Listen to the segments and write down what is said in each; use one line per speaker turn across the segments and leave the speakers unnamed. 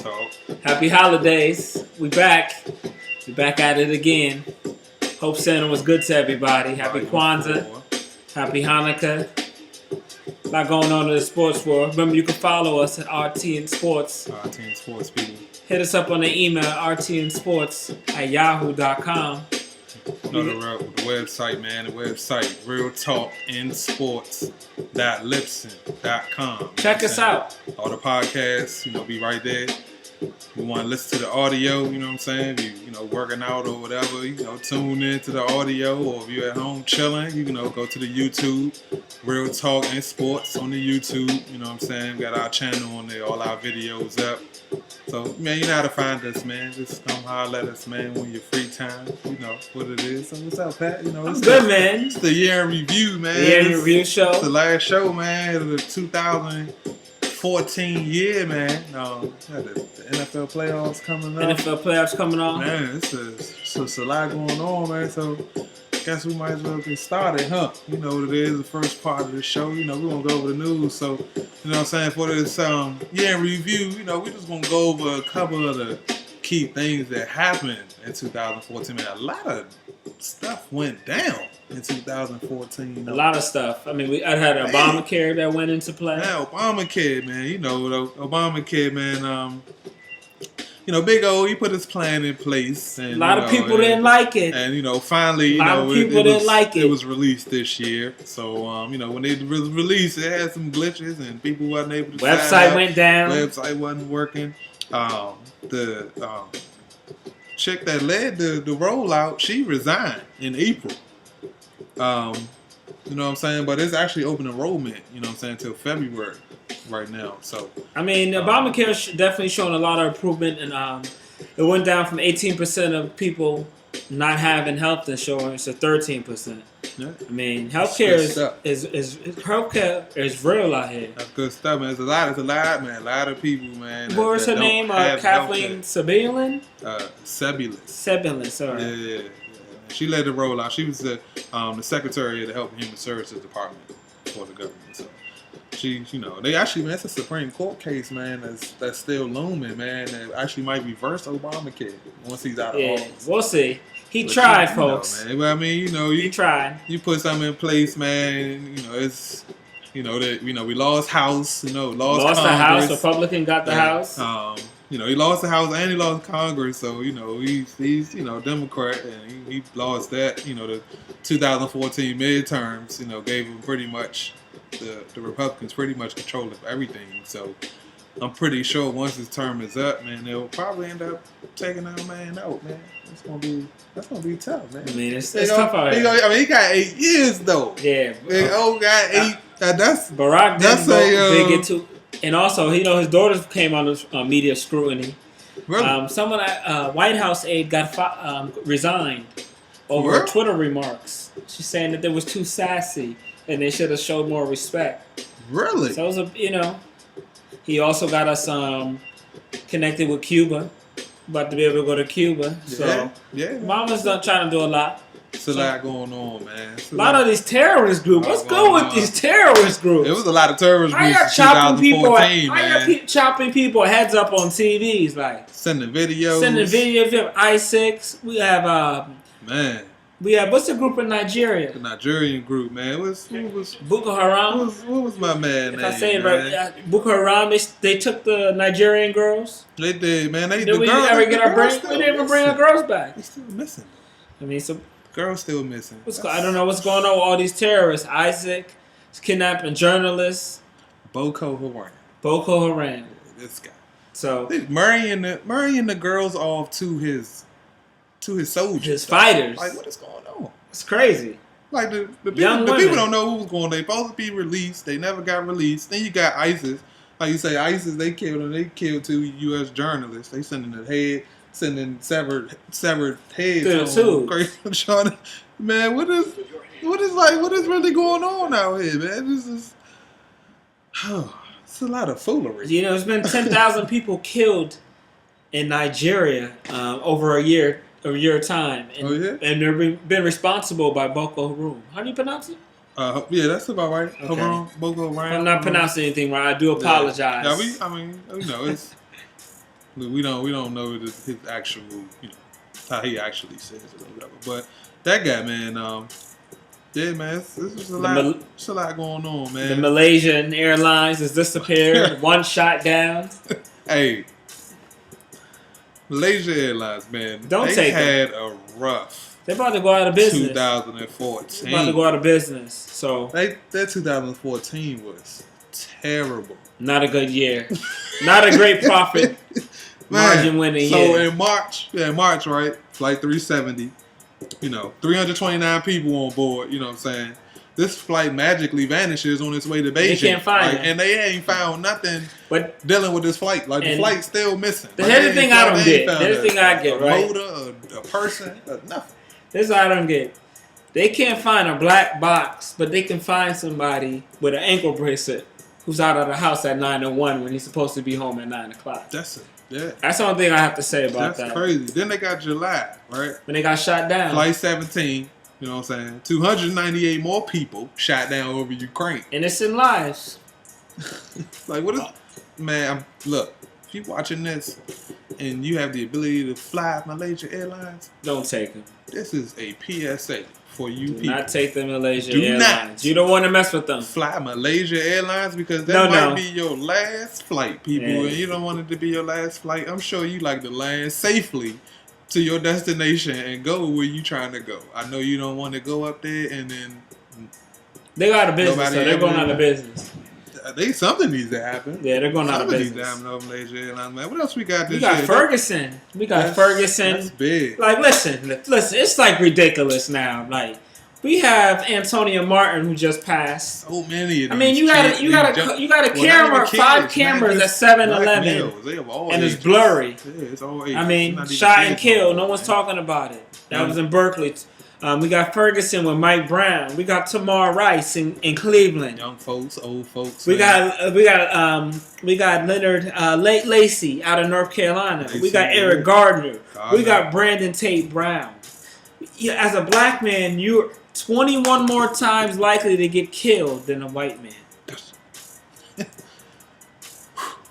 Talk.
Happy holidays. We back. We back at it again. Hope Santa was good to everybody. Happy Kwanzaa. Happy Hanukkah. A lot going on in the sports world. Remember, you can follow us at RTN Sports.
RTN Sports, people.
Hit us up on the email, rtnsports@yahoo.com.
No, the website, man. The website, realtalkinsports.libsyn.com.
Check us out.
All the podcasts, be right there. You want to listen to the audio, you know what I'm saying? If you working out or whatever, tune in to the audio. Or if you're at home chilling, go to the YouTube, Real Talk and Sports on the YouTube. You know what I'm saying? We got our channel on there, all our videos up. So, man, you know how to find us, man. Just come holler at us, man, when you're free time. You know what it is. So, what's up, Pat?
It's good, man.
It's the year in review, man.
The year in review show.
It's the last show, man, of the 2014 year, man. The NFL playoffs coming up.
NFL playoffs coming on.
Man, it's a lot going on, man. So, guess we might as well get started, huh? You know what it is, the first part of the show. We're going to go over the news. So, you know what I'm saying, for this year in review, we're just going to go over a couple of the key things that happened in 2014. Man, a lot of stuff went down in 2014.
A lot of stuff. I mean, I had Obamacare that went into play.
Yeah, Obamacare, man. Obamacare, man. Big O, he put his plan in place. And,
a lot of people didn't like it.
And, finally, it was released this year. So, when it was released, it had some glitches and people wasn't able to
Website went down.
Website wasn't working. The chick that led the rollout, she resigned in April. You know what I'm saying? But it's actually open enrollment, until February right now. So
Obamacare definitely showing a lot of improvement, and it went down from 18% of people not having health insurance to 13%.
Yeah.
Healthcare is real out here.
That's good stuff, man. It's a lot, man. A lot of people, man.
What was her name? Kathleen Sebelian? Sebelian, sorry.
Yeah. She led the rollout. She was the secretary of the Health and Human Services Department for the government. So she, they actually, man, it's a Supreme Court case, man, that's still looming, man. That actually might reverse Obamacare once he's out of office.
We'll see. He tried, folks.
Man. But
he tried.
You put something in place, man. It's. We lost House. Lost Congress.
The House. Republican got the House.
He lost the House and he lost Congress, so he's Democrat, and he lost that. The 2014 midterms, gave him pretty much the Republicans pretty much control of everything. So I'm pretty sure once his term is up, man, they'll probably end up taking that man out, man. That's gonna be tough, man.
It's tough out here.
He got 8 years though.
Yeah,
Big O got 8. That's
Barack. That's big into. And also, his daughters came under media scrutiny.
Really?
Someone at White House aide got resigned over Twitter remarks. She's saying that they was too sassy and they should have showed more respect.
Really?
So it was he also got us connected with Cuba. About to be able to go to Cuba. So
yeah.
Mama's trying to do a lot.
It's a lot going on, man.
A lot of these terrorist groups. What's good with these terrorist groups?
It was a lot of terrorist groups in 2014, man.
Chopping people heads up on TVs, like
sending videos.
We have ISIS. We have what's the group in Nigeria?
The Nigerian group, man. Who was
Boko Haram?
What was my man?
If I say it right, Boko Haram. They took the Nigerian girls.
They did, man.
We didn't even bring our girls back.
They're still missing. Girls still missing.
I don't know what's going on with all these terrorists. Isaac is kidnapping journalists.
Boko Haram. This guy.
So
marrying the girls off to his soldiers.
His fighters.
Like, what is going on?
It's crazy.
Like the people don't know who was going. They supposed to be released. They never got released. Then you got ISIS. Like you say, ISIS. They killed them. They killed 2 U.S. journalists. They sending severed heads. Man, what is really going on out here, man? This is it's a lot of foolery.
There's been 10,000 people killed in Nigeria over a year time, and and they've been responsible by Boko Haram. How do you pronounce it?
Yeah, that's about right.
Okay.
Boko Haram.
I'm not pronouncing anything right. I do apologize.
Yeah, it's. We don't know his actual, you know, how he actually says it or whatever. But that guy, man, yeah, man, this is a lot. It's a lot going on, man.
The Malaysian Airlines has disappeared. One shot down.
Hey, Malaysia Airlines, man.
They
had a rough.
They're about to go out of business.
2014.
They're about to go out of business. So
their 2014 was terrible.
Not a good year. Not a great profit margin winning year.
So in March, right? Flight 370. You know, 329 people on board. You know what I'm saying? This flight magically vanishes on its way to Beijing.
They can't find it.
And they ain't found nothing
but
dealing with this flight. Like, the flight's still missing.
Here's the thing I don't get. Here's the thing I get, right?
A motor, a person, nothing.
This is what I don't get. They can't find a black box, but they can find somebody with an ankle bracelet who's out of the house at 9:01 when he's supposed to be home at 9 o'clock.
That's it. Yeah.
That's the only thing I have to say about that.
That's crazy. Then they got July, right?
When they got shot down.
Flight 17, you know what I'm saying? 298 more people shot down over Ukraine.
Innocent lives.
Like, what is... Man, look, if you watching this and you have the ability to fly Malaysia Airlines...
Don't take them.
This is a PSA for you people.
Do not take the Malaysia
Airlines.
Not. You don't want to mess with them.
Fly Malaysia Airlines because that might be your last flight, people.
Yeah.
And you don't want it to be your last flight. I'm sure you like to land safely to your destination and go where you trying to go. I know you don't want to go up there and then...
They got out of business, so they're going out of business.
Something needs to happen.
Yeah, they're going out of business.
Something needs to happen over Malaysia Airlines, man. What else we got this
year?
We got
Ferguson.
That's big.
Like, listen, it's like ridiculous now. Like, we have Antonio Martin who just passed.
So many of these.
I mean, you got a camera, 5 cameras at 7-Eleven, and it's blurry.
Yeah, it's all age.
I mean, shot and killed. No one's talking about it. That was in Berkeley. We got Ferguson with Mike Brown. We got Tamar Rice in Cleveland.
Young folks, old folks.
We got Leonard Lacey out of North Carolina. We got Eric Gardner. We got Brandon Tate Brown. As a black man, you're 21 more times likely to get killed than a white man.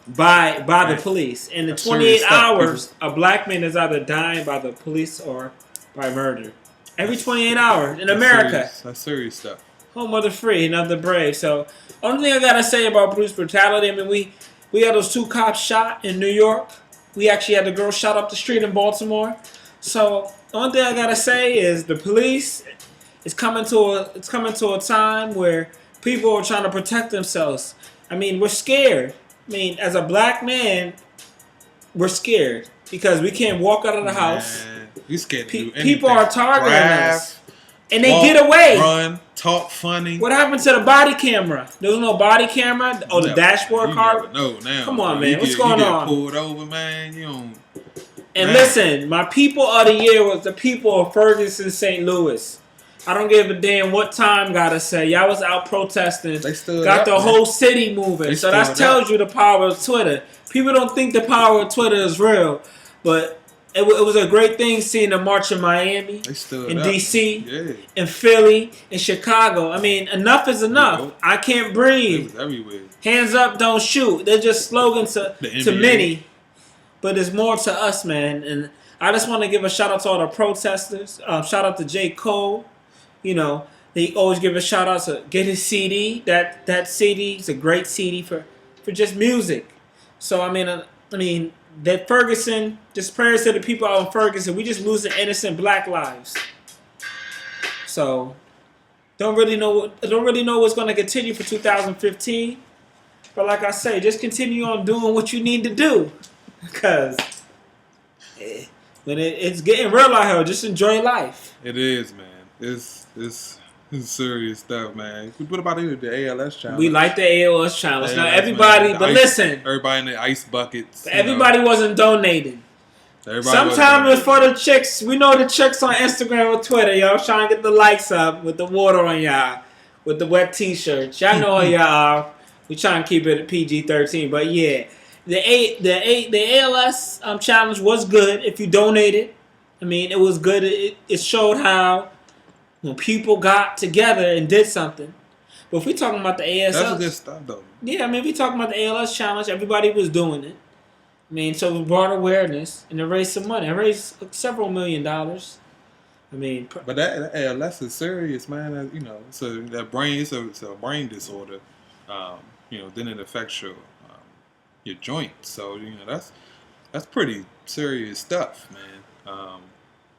by the police. In the 28 hours, a black man is either dying by the police or by murder. Every 28 hours in America.
That's serious stuff.
Home of the free and of the brave. So, only thing I gotta say about police brutality, I mean, we had those 2 cops shot in New York. We actually had the girl shot up the street in Baltimore. So, the only thing I gotta say is the police is coming to a time where people are trying to protect themselves. I mean, we're scared. I mean, as a black man, we're scared because we can't walk out of the house.
You scared to do anything.
People are targeting us. And they get away.
Run, talk funny.
What happened to the body camera? There was no body camera? Oh, the dashboard car?
No, now.
Come on, man. What's going on?
Pulled over, man. You don't...
And listen, my people of the year was the people of Ferguson, St. Louis. I don't give a damn what time gotta say. Y'all was out protesting.
They stood
got
up,
the whole city moving. So that tells you the power of Twitter. People don't think the power of Twitter is real. But... It was a great thing seeing the march in Miami, in D.C., in Philly, in Chicago. I mean, enough is enough. I can't breathe.
It was everywhere.
Hands up, don't shoot. They're just slogans to many, but there's more to us, man. And I just want to give a shout out to all the protesters. Shout out to J. Cole. You know, they always give a shout out to get his CD. That CD is a great CD for just music. So I mean. That Ferguson, just prayers to the people out in Ferguson. We just losing innocent black lives. So, don't really know what's going to continue for 2015. But like I say, just continue on doing what you need to do, because when it's getting real out here, just enjoy life.
It is, man. It's serious stuff, man. What about the ALS challenge?
We like the ALS challenge. Now, everybody, listen.
Everybody in the ice buckets.
Everybody wasn't donating. Sometimes it's for the chicks. We know the chicks on Instagram or Twitter, y'all trying to get the likes up with the water on y'all, with the wet t-shirts. Y'all know who y'all are. We trying to keep it at PG-13. But yeah, the ALS challenge was good if you donated. I mean, it was good. It showed how when people got together and did something. But if we talking about the ALS...
That's good stuff, though.
Yeah, I mean, if we talking about the ALS challenge, everybody was doing it. I mean, so it brought awareness and it raised some money. It raised several $1 million. I mean,
but that ALS is serious, man. So that brain, it's a brain disorder. Then it affects your joints. So that's pretty serious stuff, man.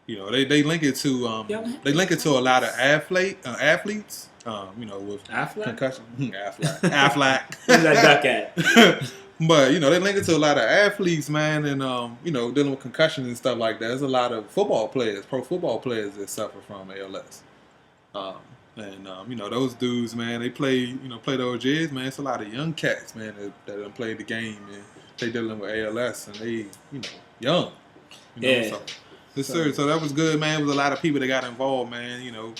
They link it to a lot of athletes. With
Affleck?
concussion, Affleck.
Where's that duck at?
But they link it to a lot of athletes, man, and dealing with concussions and stuff like that. There's a lot of pro football players that suffer from ALS. Those dudes, man, they play those years, man. It's a lot of young cats, man, that done played the game and they dealing with ALS and they, young. So that was good, man. There was a lot of people that got involved, man.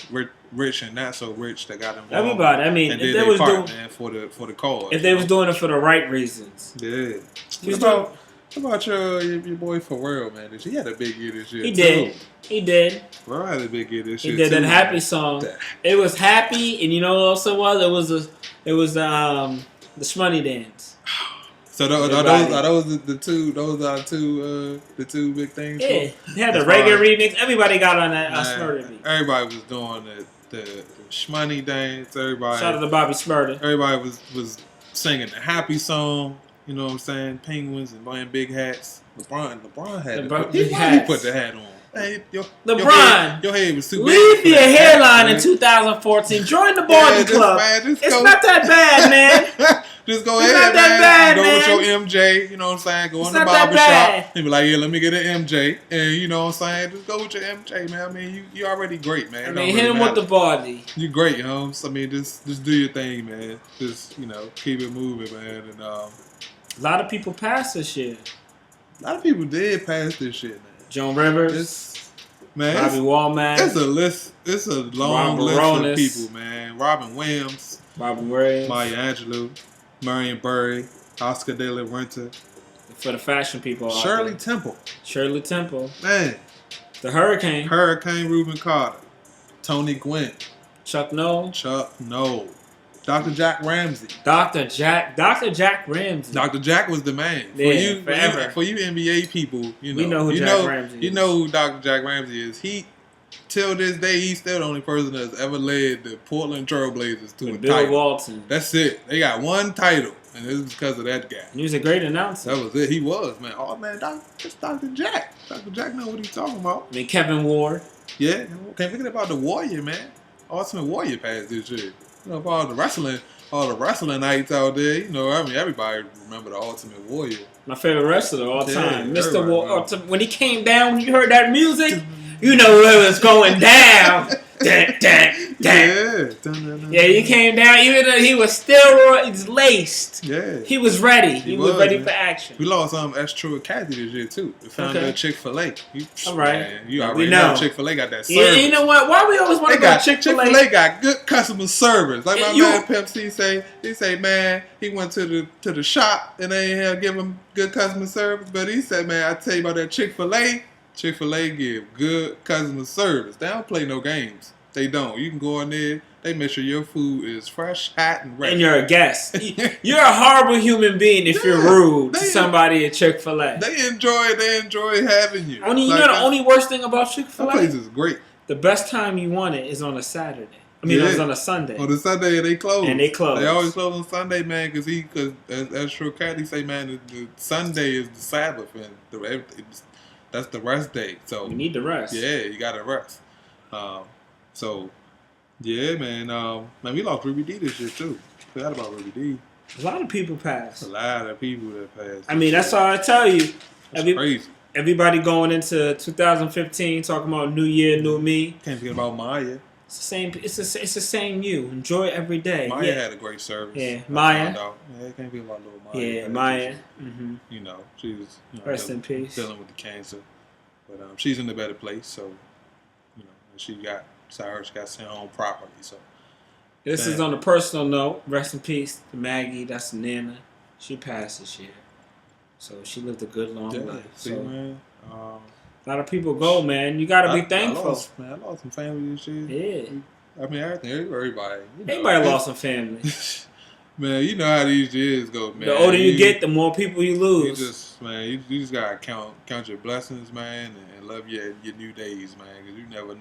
Rich and not so rich that got involved.
Everybody. I mean,
and
if
did
they was
part,
doing,
man, for the cause.
If they was doing it for the right reasons.
Yeah. What about your boy Pharrell, man? He had a big year this year.
He did.
Pharrell had a big year this year.
He did
too,
that happy song. It was happy, and you know what also was? It was the Shmoney dance.
So are those the two? Those are the two big things.
Yeah, they had the reggae remix. Everybody got on that Smurder beat.
Everybody was doing the Shmoney dance. Everybody.
Shout out to Bobby Smurder.
Everybody was singing the happy song. You know what I'm saying? Penguins and wearing big hats. LeBron had he put the hat on. Hey,
LeBron,
your head was too big.
Leave your hairline in 2014. Join the Barbie Club. It's not that bad, man.
Just go ahead, man. Go with your MJ. You know what I'm saying? Go in the barbershop. And be like, yeah, let me get an MJ. And you know what I'm saying? Just go with your MJ, man. I mean, you already great, man.
I mean, hit him with the body. You
great, Holmes. I mean, just do your thing, man. Just, keep it moving, man. And
a lot of people passed this shit.
A lot of people did pass this shit, man.
Joan Rivers,
Bobby
Womack.
It's a list. It's a long list of people, man. Robin Williams, Maya Angelou, Marion Barry, Oscar De La Renta.
For the fashion people,
Shirley Temple,
man. The Hurricane,
Reuben Carter, Tony Gwynn,
Chuck Noll,
Dr. Jack Ramsey.
Dr. Jack Ramsey.
Dr. Jack was the man. For you NBA people, we know who Jack Ramsey is. You know who Dr. Jack Ramsey is. Till this day, he's still the only person that's ever led the Portland Trailblazers to a
Bill
title.
Walton.
That's it. They got one title, and it was because of that guy.
He was a great announcer.
That was it. He was, man. Oh, man, it's Dr. Jack. Dr. Jack know what he's talking about.
I mean, Kevin Ward.
Yeah. Can't forget about the Warrior, man. Ultimate Warrior passed this year. For all the wrestling nights out there, everybody remember the Ultimate Warrior.
My favorite wrestler of all time, Mr. War. When he came down, when you heard that music, you know it was going down. Yeah, he came down, even though he was steroids laced.
Yeah.
He was ready. He was ready for action.
We lost That's True and Kathy this year, too. The founder of Chick-fil-A.
All right.
Man, you already know Chick-fil-A got that service.
Yeah, you know what? Why we always want to go to Chick-fil-A?
Chick-fil-A got good customer service. Like my man Pimp C say, man, he went to the shop and they ain't have give him good customer service. But he said, man, I tell you about that Chick-fil-A. Chick-fil-A give good customer service. They don't play no games. They don't. You can go in there. They make sure your food is fresh, hot, and ready.
And you're a guest. You're a horrible human being if you're rude to somebody at Chick-fil-A.
They enjoy having you.
The only worst thing about Chick-fil-A?
That place is great.
The best time you want it is on a Saturday. It was on a Sunday.
On the Sunday, they close.
And they close.
They always close on Sunday, man, because as True Cat, he say, man, the Sunday is the Sabbath, and that's the rest day. So
you need to rest.
Yeah, you got to rest. Yeah, man, we lost Ruby D this year, too. Forgot about Ruby D.
A lot of people passed.
A lot of people that passed.
I mean, that's all I tell you.
That's crazy.
Everybody going into 2015 talking about new year, new me.
Can't forget about Maya.
It's the same. It's the same you. Enjoy it every day.
Maya had a great service.
Yeah, Maya.
Yeah, can't forget about little Maya.
Yeah, Maya.
She was
rest in peace.
Dealing with the cancer, but she's in a better place. So, she got sent home properly. So
this is on a personal note. Rest in peace to Maggie. That's Nana. She passed this year, so she lived a good long life.
See,
so,
man.
A lot of people go, man. You gotta be thankful.
I lost some family this year.
Yeah.
I mean, everybody.
Everybody lost some family.
Man, you know how these years go, man.
The older you get, the more people you lose.
You just gotta count your blessings, man, and love your new days, man. Because you never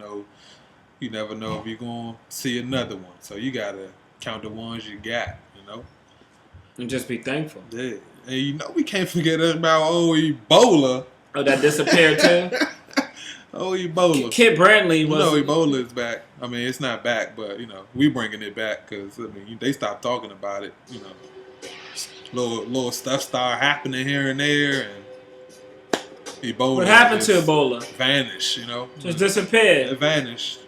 know if you're gonna see another one. So you gotta count the ones you got, you know.
And just be thankful.
Yeah, and you know we can't forget about Ebola.
Oh, that disappeared too.
Ebola.
Kid Brantley was.
Ebola is back. I mean, it's not back, but we bringing it back because they stopped talking about it. Little stuff started happening here and there, and Ebola.
What happened to Ebola?
Vanished.
Just disappeared.
It vanished.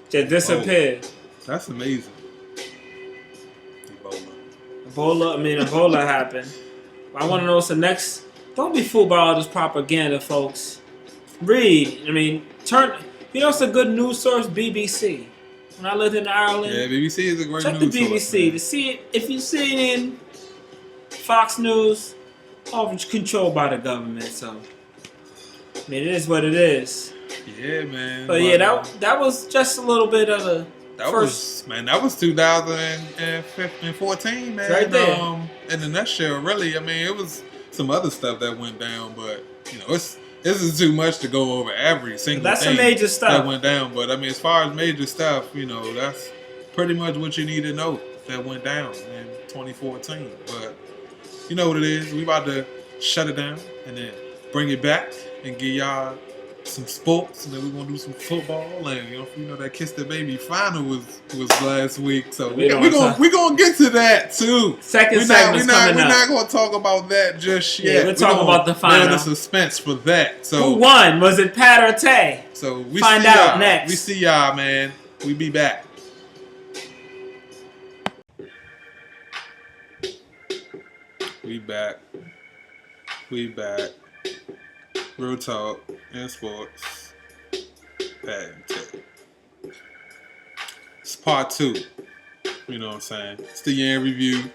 Just disappeared.
Ebola. That's amazing.
Ebola happened. I want to know what's the next. Don't be fooled by all this propaganda, folks. Read. Turn. It's a good news source, BBC. When I lived in Ireland,
yeah, BBC is a great
check
news
the BBC
source, man.
to see it. If you see it in Fox News, all controlled by the government. So, it is what it is.
Yeah, man.
But that was just a little bit of the.
That was 2014, man.
Right there.
In a nutshell, really. It was some other stuff that went down, but this is too much to go over every single
That's
thing
some major stuff
that went down. But as far as major stuff, that's pretty much what you need to know that went down in 2014. But you know what it is. We about to shut it down and then bring it back and give y'all some sports, and then we're gonna do some football, and that Kiss the Baby final was last week, so we gonna get to that too.
Segment's coming up.
We're not gonna talk about that just yet.
Yeah, we'll talk about the final.
The suspense for that. So
who won? Was it Pat or Tay?
So we
find
see
out
y'all.
next.
We see y'all, man. We be back. We back. Real talk and sports. Pat and Tay. It's part 2. You know what I'm saying? It's the year in review.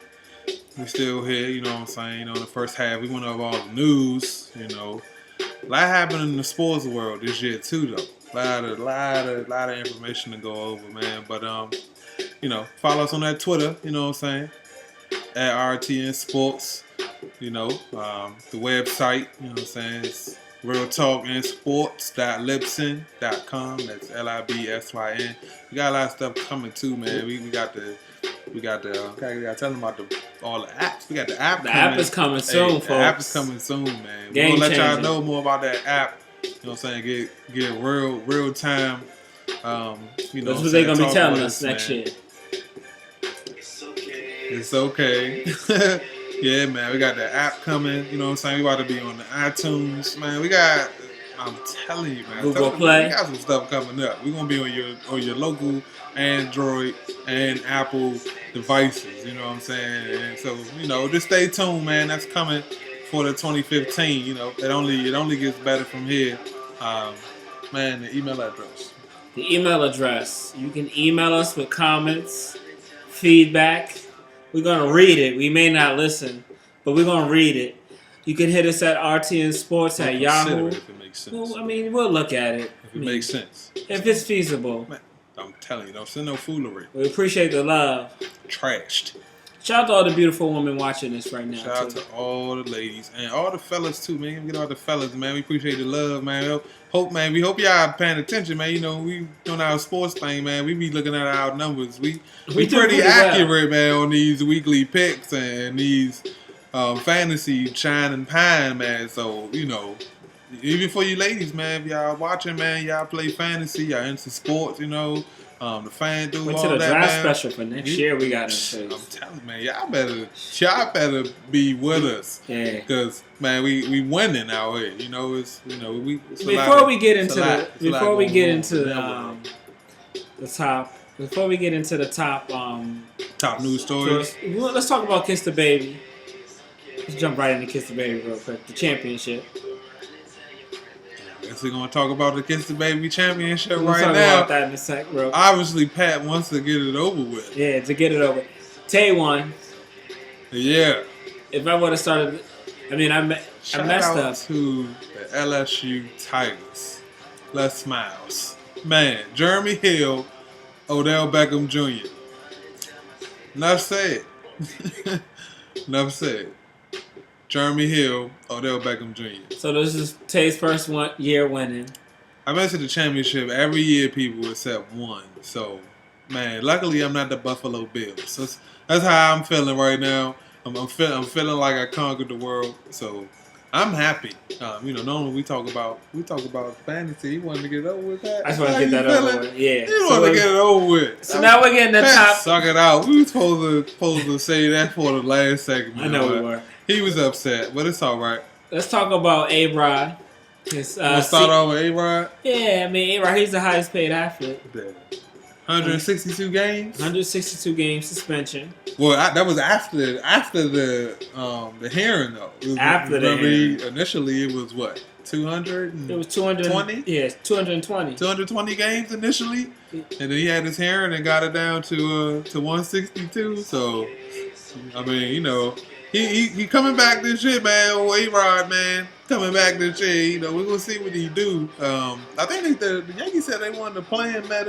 We still here, you know what I'm saying? The first half, we went over all the news, A lot happened in the sports world this year too, though. A lot of information to go over, man. But follow us on that Twitter, you know what I'm saying? At RTN Sports. The website, you know what I'm saying? It's realtalkandsports.libsyn.com. That's LIBSYN. We got a lot of stuff coming too, man. We got the gotta tell them about all the apps. We got the app.
The app is coming soon, folks.
The app is coming soon, man. We're
Game
gonna let y'all
changing.
know more about that app. You know what I'm saying? Get real time. That's
what they're gonna be telling us next year.
It's okay. Yeah, man, we got the app coming. You know what I'm saying? We about to be on the iTunes, man. I'm telling you, man.
Google Play.
We got some stuff coming up. We're gonna be on your local Android and Apple devices. You know what I'm saying? And so, just stay tuned, man. That's coming for the 2015. It only gets better from here. Man, the email address.
The email address. You can email us with comments, feedback. We're going to read it. We may not listen, but we're going to read it. You can hit us at RTNSports at Yahoo.
If it makes sense.
Well, we'll look at it.
If it makes sense.
If it's feasible.
Man, I'm telling you, don't send no foolery.
We appreciate the love.
Trashed.
Shout out to all the beautiful women watching this right now.
Shout out to all the ladies and all the fellas too, man. Get all the fellas, man. We appreciate the love, man. We hope y'all paying attention, man. We doing our sports thing, man. We be looking at our numbers. We pretty accurate, man, on these weekly picks and these fantasy shine and pine, man. So even for you ladies, man, if y'all watching, man, y'all play fantasy, y'all into sports, the fan do
went
all
to the
that,
draft
man.
special for next year. We got into.
I'm telling you, man, y'all better be with us.
Yeah.
Cause man, we winning out here. It's
Before we get into the
top news stories.
Let's talk about Kiss the Baby. Let's jump right into Kiss the Baby real quick. The championship.
Guess we're gonna talk about the Kiss the Baby championship
We'll
right
talk
now.
about that in a sec, bro.
Obviously, Pat wants to get it over with.
Yeah, to get it over. Tay won.
Yeah.
If I would have started, I messed
Shout
up.
out to the LSU Tigers. Les Smiles. Man, Jeremy Hill, Odell Beckham Jr. Enough said. Enough said. Jeremy Hill, Odell Beckham Jr.
So this is Tay's first year winning.
I've been to the championship every year, people except one. So, man, luckily I'm not the Buffalo Bills. So that's how I'm feeling right now. I'm feeling like I conquered the world. So I'm happy. Normally we talk about fantasy. You wanted to get it over with that.
I just want to get that over with. Yeah.
You want to get it over with.
So now we're getting the top.
Suck it out. We were supposed to say that for the last segment.
I know we were.
He was upset, but it's all right.
Let's talk about A-Rod.
We'll start off with A-Rod.
Yeah, I mean, A-Rod, he's the highest paid athlete.
162 games.
162 game suspension.
Well, that was after the hearing though.
After the hearing.
Initially it was what 200.
It was 220. Yes, 220.
220 games initially, and then he had his hearing and got it down to 162. So, I mean, he coming back this year, man. A-Rod, man, coming back this year. We're gonna see what he do. I think the Yankees said they wanted to play him at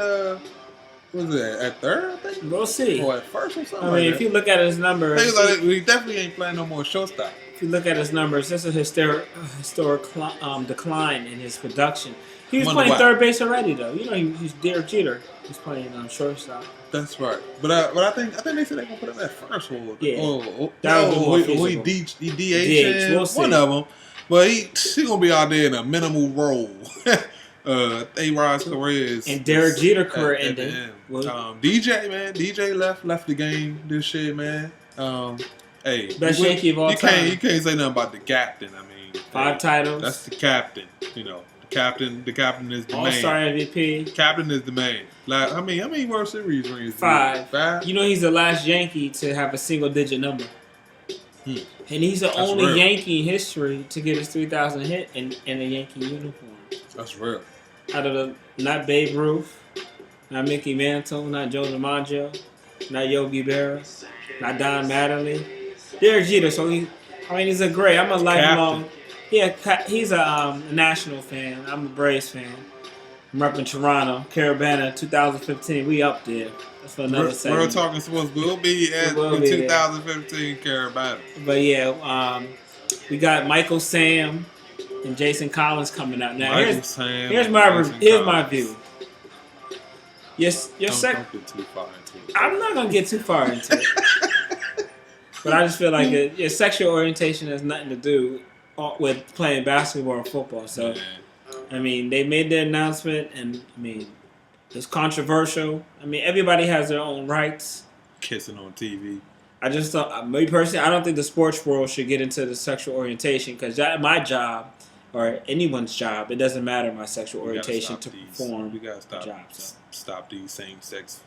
was it at third? I think
we'll see.
Or at first or something.
I mean, if you look at his numbers,
he definitely ain't playing no more shortstop.
If you look at his numbers, there's a historic decline in his production. He was playing third base already, though. He's Derek Jeter. He's playing shortstop.
That's right. But I think they said they're gonna put him at first.
He
DH.
We'll see.
One of them. But he's gonna be out there in a minimal role. A-Rod's career is
and Derek Jeter career ended.
DJ left the game this year, man.
Best Yankee of all time.
You can't say nothing about the captain. I mean,
5 titles.
That's the captain. The captain is the man.
All-Star MVP.
Captain is the man. Like, how many World Series rings?
5.
5.
He's the last Yankee to have a single-digit number. And he's the only Yankee in history to get his 3,000 hit in a Yankee uniform.
That's real.
Not Babe Ruth, not Mickey Mantle, not Joe DiMaggio, not Yogi Berra, not Don Mattingly. Derek Jeter. So he's a great. I'm a lifelong. Yeah, he's a national fan. I'm a Braves fan. I'm repping Toronto, Carabana, 2015. We up there. That's for another segment.
We're talking sports. We'll be at the 2015 Carabana.
But yeah, we got Mykeal Sam and Jason Collins coming out now. Here's my view. Yes,
don't get too far into it.
I'm not gonna get too far into it, but I just feel like your sexual orientation has nothing to do with playing basketball or football. So, I mean, they made the announcement, and I mean, it's controversial. I mean, everybody has their own rights.
Kissing on TV.
I just don't. Me personally, I don't think the sports world should get into the sexual orientation because my job. Or anyone's job, it doesn't matter my sexual orientation to perform.
We gotta stop.
Job,
stop these same-sex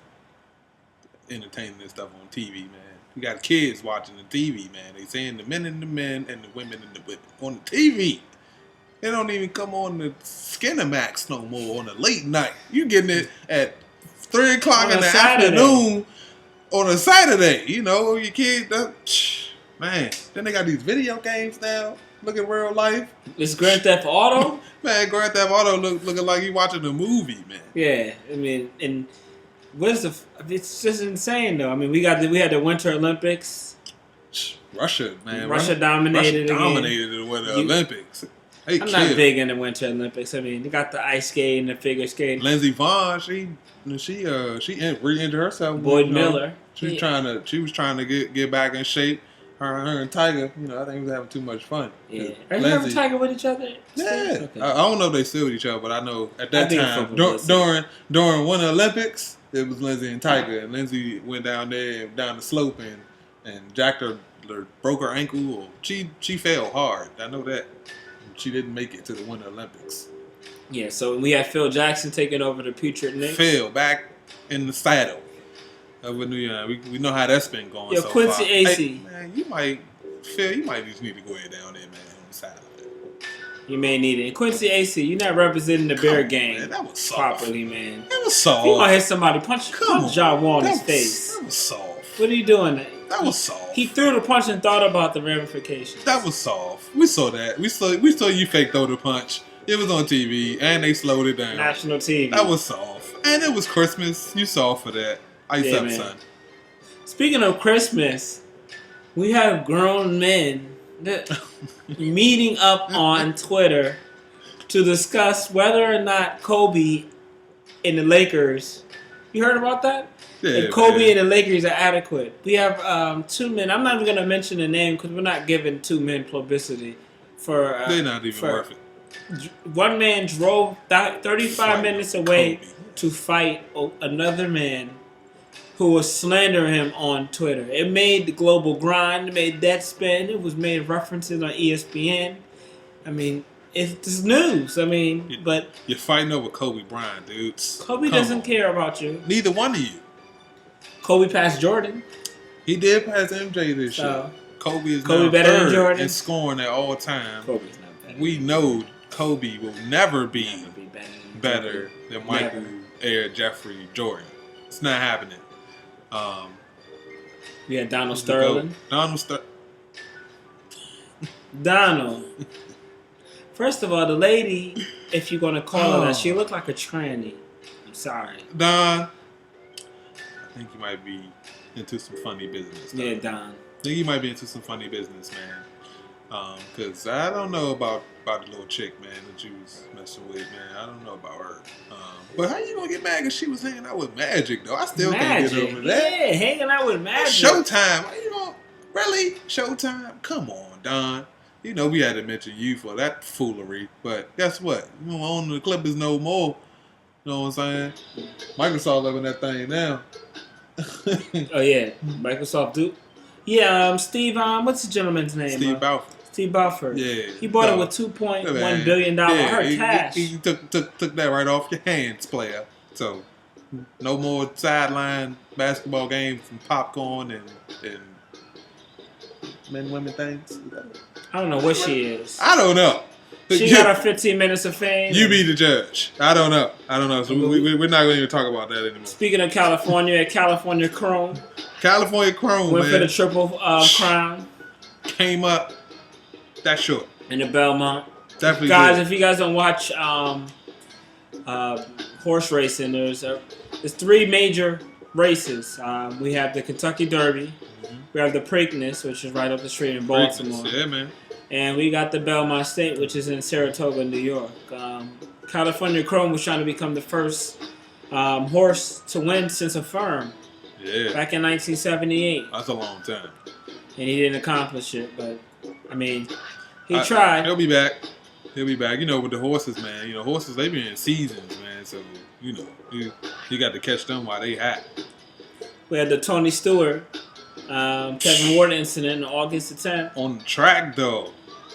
entertainment and stuff on TV, man. We got kids watching the TV, man. They saying the men and the women and the women on the TV. They don't even come on the Skinamax no more on the late night. You getting it at 3 o'clock in the afternoon on a Saturday. Your kid. Man, then they got these video games now. Look at real life.
It's Grand Theft Auto.
Man, Grand Theft Auto looking like you watching a movie, man.
Yeah, I mean, and it's just insane though. I mean, we had the Winter Olympics.
Russia, man.
Russia dominated
the Olympics.
I'm not big in the Winter Olympics. I mean, they got the ice skating, the figure skating.
Lindsey Vonn, she re-injured herself.
Boyd Miller.
She was trying to get back in shape. Her and Tiger, I think we was having too much fun.
Yeah. Are you having Tiger with each other?
Yeah. Okay. I don't know if they still with each other, but I know at that time, during Winter Olympics, it was Lindsey and Tiger. And Lindsey went down the slope and jacked her, broke her ankle. Or she fell hard. I know that. She didn't make it to the Winter Olympics.
Yeah, so we had Phil Jackson taking over the Putrid Knicks.
Phil, back in the saddle. We know how that's been going.
Yo,
so
Quincy
far.
Acey.
Hey, man, you might just need to go ahead down there, man, on the side.
You may need it. Quincy Acey, you're not representing the Bear game
man, that was soft.
properly, man.
That was soft.
If you want to hit somebody, punch John Wall in his face.
That was soft.
What are you doing?
That was soft.
He threw the punch and thought about the ramifications.
That was soft. We saw that. We saw you fake throw the punch. It was on TV, and they slowed it down.
National TV.
That was soft. And it was Christmas. You saw for that. Ice up, son.
Speaking of Christmas, We have grown men meeting up on Twitter to discuss whether or not Kobe and the Lakers. You heard about that?
Yeah,
and Kobe
man.
and the Lakers are adequate. We have 2 men. I'm not even going to mention the name because we're not giving 2 men publicity.
They're not even worth it.
One man drove 35 minutes away
Kobe.
to fight another man who was slandering him on Twitter. It made the global grind. It made Deadspin. It was made references on ESPN. I mean, it's news. I mean, but
you're fighting over Kobe Bryant, dudes.
Kobe doesn't care about you.
Neither one of you.
Kobe passed Jordan.
He did pass MJ this year. Kobe is now
better
third
than Jordan
in scoring at all time.
Kobe's not better.
We know Kobe will never be better than Mykeal, Air, Jeffrey, Jordan. It's not happening.
We had Donald Sterling. Donald. First of all, the lady, if you're going to call her that, she looked like a tranny. I'm sorry.
Don, I think you might be into some funny business. Don.
Yeah, Don.
I think you might be into some funny business, man. Because I don't know about the little chick, man, that you was messing with, man. I don't know about her. But how you gonna get mad because she was hanging out with Magic, though? I still can't get over that.
Yeah, hanging out with Magic.
Showtime. How you gonna, really? Showtime? Come on, Don. You know we had to mention you for that foolery. But guess what? You don't own the Clippers no more. You know what I'm saying? Microsoft loving that thing now.
Oh, yeah. Microsoft do. Yeah, Steve, what's the gentleman's name?
Steve Balfour.
Steve Balfour.
Yeah.
He bought it with $2.1 billion. Cash.
He took that right off your hands, player. So, no more sideline basketball games and popcorn and men-women things.
I don't know what she is.
I don't know.
She got her 15 minutes of fame.
You be the judge. I don't know. So we're not going to even talk about that anymore.
Speaking of California, California Chrome.
California Chrome,
went
man.
for the triple crown.
Came up that short.
In the Belmont.
Definitely
guys,
did.
If you guys don't watch horse racing, there's 3 major races. We have the Kentucky Derby. Mm-hmm. We have the Preakness, which is right up the street in Baltimore.
Yeah, man.
And we got the Belmont State, which is in Saratoga, New York. California Chrome was trying to become the first horse to win since a firm.
Yeah.
Back in 1978.
That's a long time.
And he didn't accomplish it, but, I mean, he tried.
He'll be back. You know, with the horses, man. You know, horses, they be in seasons, man. So, you know, you got to catch them while they hot.
We had the Tony Stewart, Kevin Ward incident on August the 10th.
On the track, though.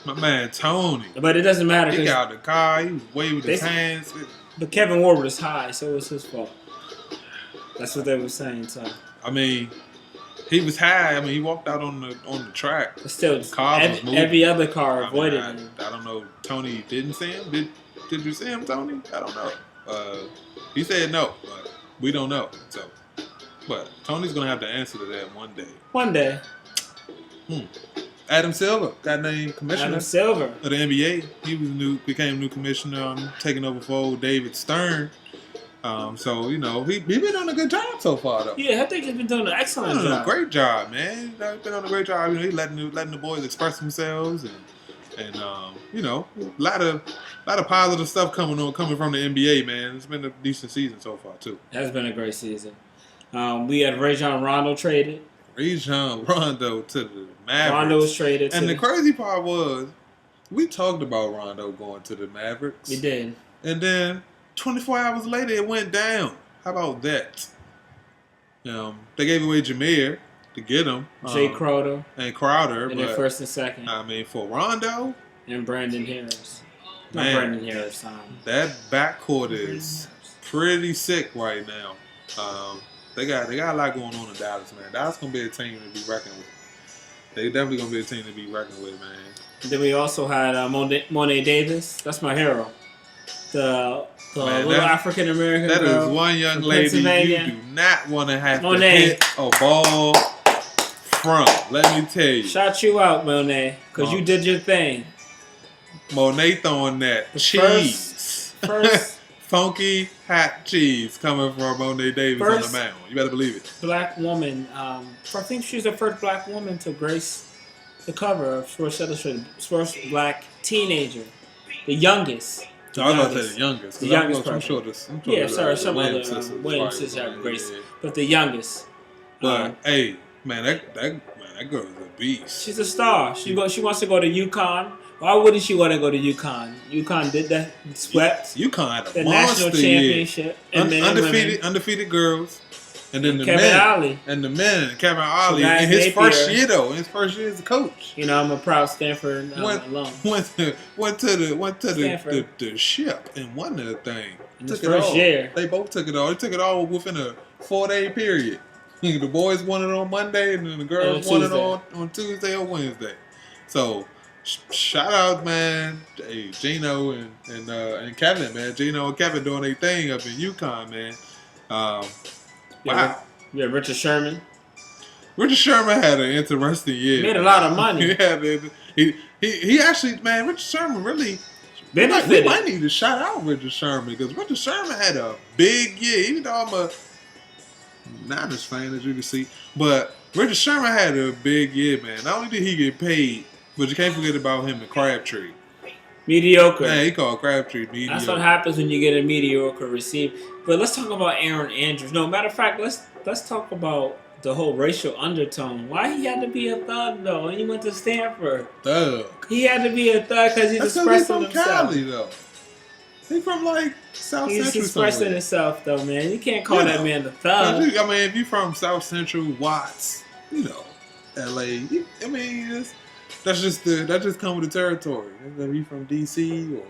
My man, Tony.
But it doesn't matter.
He got out the car. He was waving his hands.
But Kevin Ward was high, so it was his fault. That's what they were saying, so.
I mean, he was high. I mean, he walked out on the track.
But still,
the car was moving.
Every other car avoided him.
I don't know. Tony didn't see him. Did you see him, Tony? I don't know. He said no, but we don't know. So, but Tony's gonna have to answer to that one day.
One day.
Adam Silver got named commissioner.
Adam Silver
of the NBA. He became new commissioner, taking over for old David Stern. So, you know, he been doing a good job so far, though.
Yeah, I think he's been doing an excellent job.
Great job, man. He's been doing a great job. You know, he's letting the boys express themselves and you know, a lot of positive stuff coming from the NBA, man. It's been a decent season so far too.
It has been a great season. We had Rajon Rondo traded.
Rajon Rondo to the Mavericks.
Rondo was traded.
And the crazy part was, we talked about Rondo going to the Mavericks.
We did.
And then 24 hours later, it went down. How about that? They gave away Jameer to get him.
Jay Crowder.
And Crowder.
In their first and second.
I mean, for Rondo.
And Brandon Harris.
Man,
not Brandon Harris.
That backcourt is pretty sick right now. They got a lot going on in Dallas, man. Dallas going to be a team to be reckoned with. They definitely going to be a team to be reckoned with, man.
Then we also had Monet Davis. That's my hero. The little African American girl.
That is one young lady you do not want to have to hit a ball from. Let me tell you.
Shout you out, Monet, because you did your thing.
Monet throwing that cheese. funky hot cheese coming from Monet Davis on the mound. You better believe it.
Black woman. I think she's the first black woman to grace the cover of Sports Illustrated. First black teenager, the youngest.
I was about to say the youngest.
The youngest.
I'm sure this.
Yeah, sorry, some other Williams sisters have grace, but the youngest.
But hey, man, that girl is a beast.
She's a star. She wants to go to UConn. Why wouldn't she want to go to UConn? UConn did that, swept.
UConn had a
the
monster
national championship.
Undefeated girls. And then the men, Kevin Ollie, in his first year though, in his first year as a coach.
You know, I'm a proud Stanford alum.
Went to the ship and won that thing.
In his first year.
They both took it all. They took it all within a 4-day period. The boys won it on Monday, and then the girls won it on Tuesday or Wednesday. So shout out, man. Hey, Gino and Kevin, man. Gino and Kevin doing their thing up in UConn, man. Wow.
Yeah, Richard Sherman.
Richard Sherman had an interesting year.
Made a lot of money.
Yeah, man. He actually, man, Richard Sherman really
benefited.
We might need to shout out Richard Sherman because Richard Sherman had a big year. Even though I'm a Niners fan, as you can see, but Richard Sherman had a big year, man. Not only did he get paid, but you can't forget about him and Crabtree.
Mediocre.
Man, he called Crabtree mediocre.
That's what happens when you get a mediocre receiver. But let's talk about Aaron Andrews. No, matter of fact, let's talk about the whole racial undertone. Why he had to be a thug though? And he went to Stanford.
Thug.
He had to be a thug because he's expressing himself.
Cali, though. He from like South Central.
He's expressing himself though, man. You can't call that man the thug.
I mean, if you from South Central, Watts, LA. I mean, that's just come with the territory. If you from DC or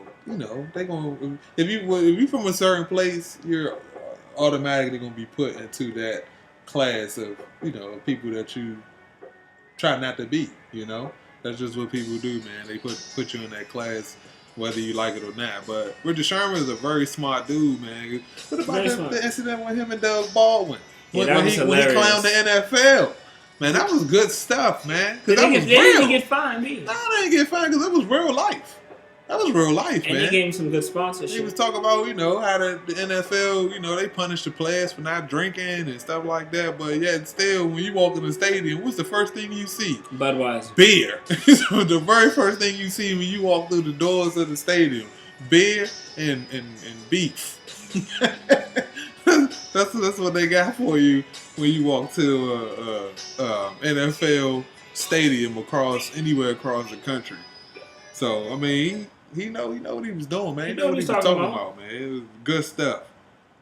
they gonna if you from a certain place, you're automatically gonna be put into that class of people that you try not to be. That's just what people do, man. They put you in that class whether you like it or not. But Richard Sherman is a very smart dude, man. What about the incident with him and Doug Baldwin when he clowned the NFL? Man, that was good stuff, man. They
didn't get fined either.
No, they didn't get fined because it was real life. That was real life, man.
And he gave him some good sponsorship.
He was talking about, how the NFL, they punish the players for not drinking and stuff like that. But yet still, when you walk in the stadium, what's the first thing you see?
Budweiser.
Beer. So the very first thing you see when you walk through the doors of the stadium, beer and beef. That's what they got for you when you walk to a NFL stadium anywhere across the country. So I mean, he know what he was doing, man. He know what he was talking about, man. It was good stuff.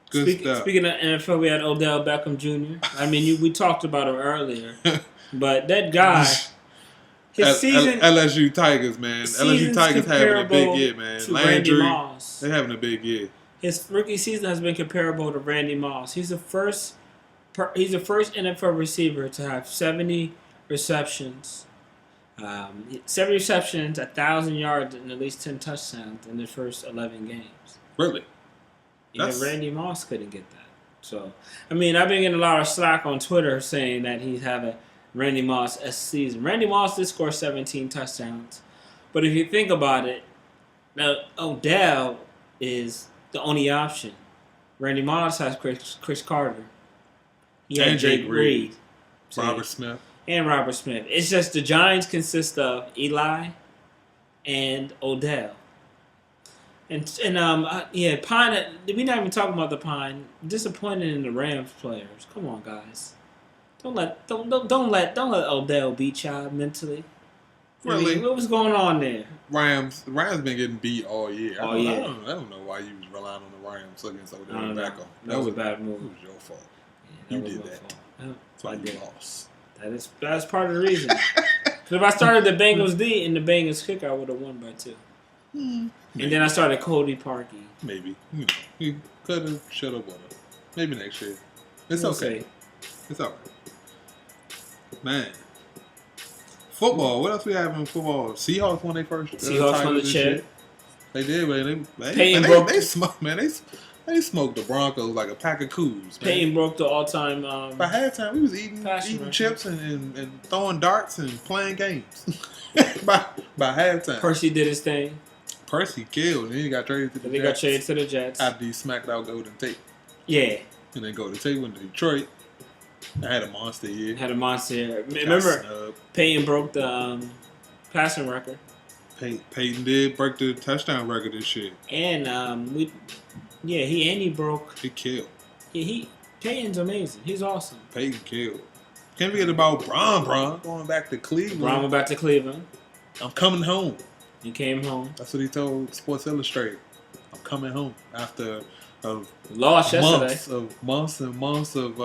Good stuff.
Speaking of NFL, we had Odell Beckham Jr. I mean, we talked about him earlier, but that guy, his season,
LSU Tigers, man. LSU Tigers having a big year, man. Landry, they're having a big year.
His rookie season has been comparable to Randy Moss. He's the first NFL receiver to have 70 receptions. 70 receptions, 1,000 yards, and at least 10 touchdowns in the first 11 games.
Really?
Even Randy Moss couldn't get that. So, I mean, I've been getting a lot of slack on Twitter saying that he's having Randy Moss-esque season. Randy Moss did score 17 touchdowns. But if you think about it, now Odell is the only option. Randy Moss has Chris Carter. He had Jake Reed.
Robert Smith.
It's just the Giants consist of Eli and Odell. Pine. We're not even talking about the Pine. Disappointed in the Rams players. Come on, guys. Don't let Odell beat y'all mentally.
Really?
I mean, what was going on there?
Rams been getting beat all year.
I
don't know why you was relying on the Rams against Odell Beckham.
That was a bad move.
It was your fault. You did that. That's why you lost.
That's part of the reason. Because if I started the Bengals D and the Bengals kicker, I would have won by 2. And then I started Cody Parkey.
Maybe. You could have, should have, would have. Maybe next year. It's okay. It's all right. Man. Football. What else we have in football? Seahawks won their first.
Seahawks won the chip.
They did, man. They smoked, man. They smoked the Broncos like a pack of coos.
Peyton broke the all-time.
By halftime, we was eating chips and throwing darts and playing games. by halftime,
Percy did his thing.
Percy killed. Then he got traded to the
They
Jets.
got traded to the Jets.
After he smacked out Golden Tate.
Yeah.
And then Golden Tate went to Detroit. I had a monster year.
Had a monster year. Remember, Peyton broke the passing record.
Peyton did break the touchdown record this year.
And he broke.
He killed.
Yeah, Peyton's amazing. He's awesome.
Peyton killed. Can't forget about Bron going back to Cleveland.
Bron went back to Cleveland.
I'm coming home.
He came home.
That's what he told Sports Illustrated. I'm coming home after
lost yesterday.
Months and months of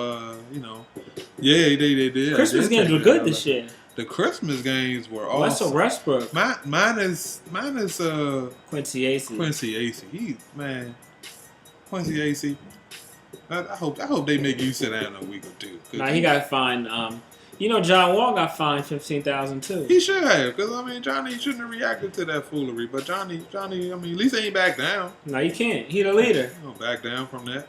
Yeah, they did.
Christmas games were good this year.
The Christmas games were awesome.
Russell Westbrook.
Mine is
Quincy Acey.
Quincy Acey. I hope they make you sit down a week or two.
Nah, he got fined. John Wall got fined $15,000 too.
He should have, because Johnny shouldn't have reacted to that foolery. But Johnny, at least he ain't back down.
No, you can't. He the leader.
Don't back down from that.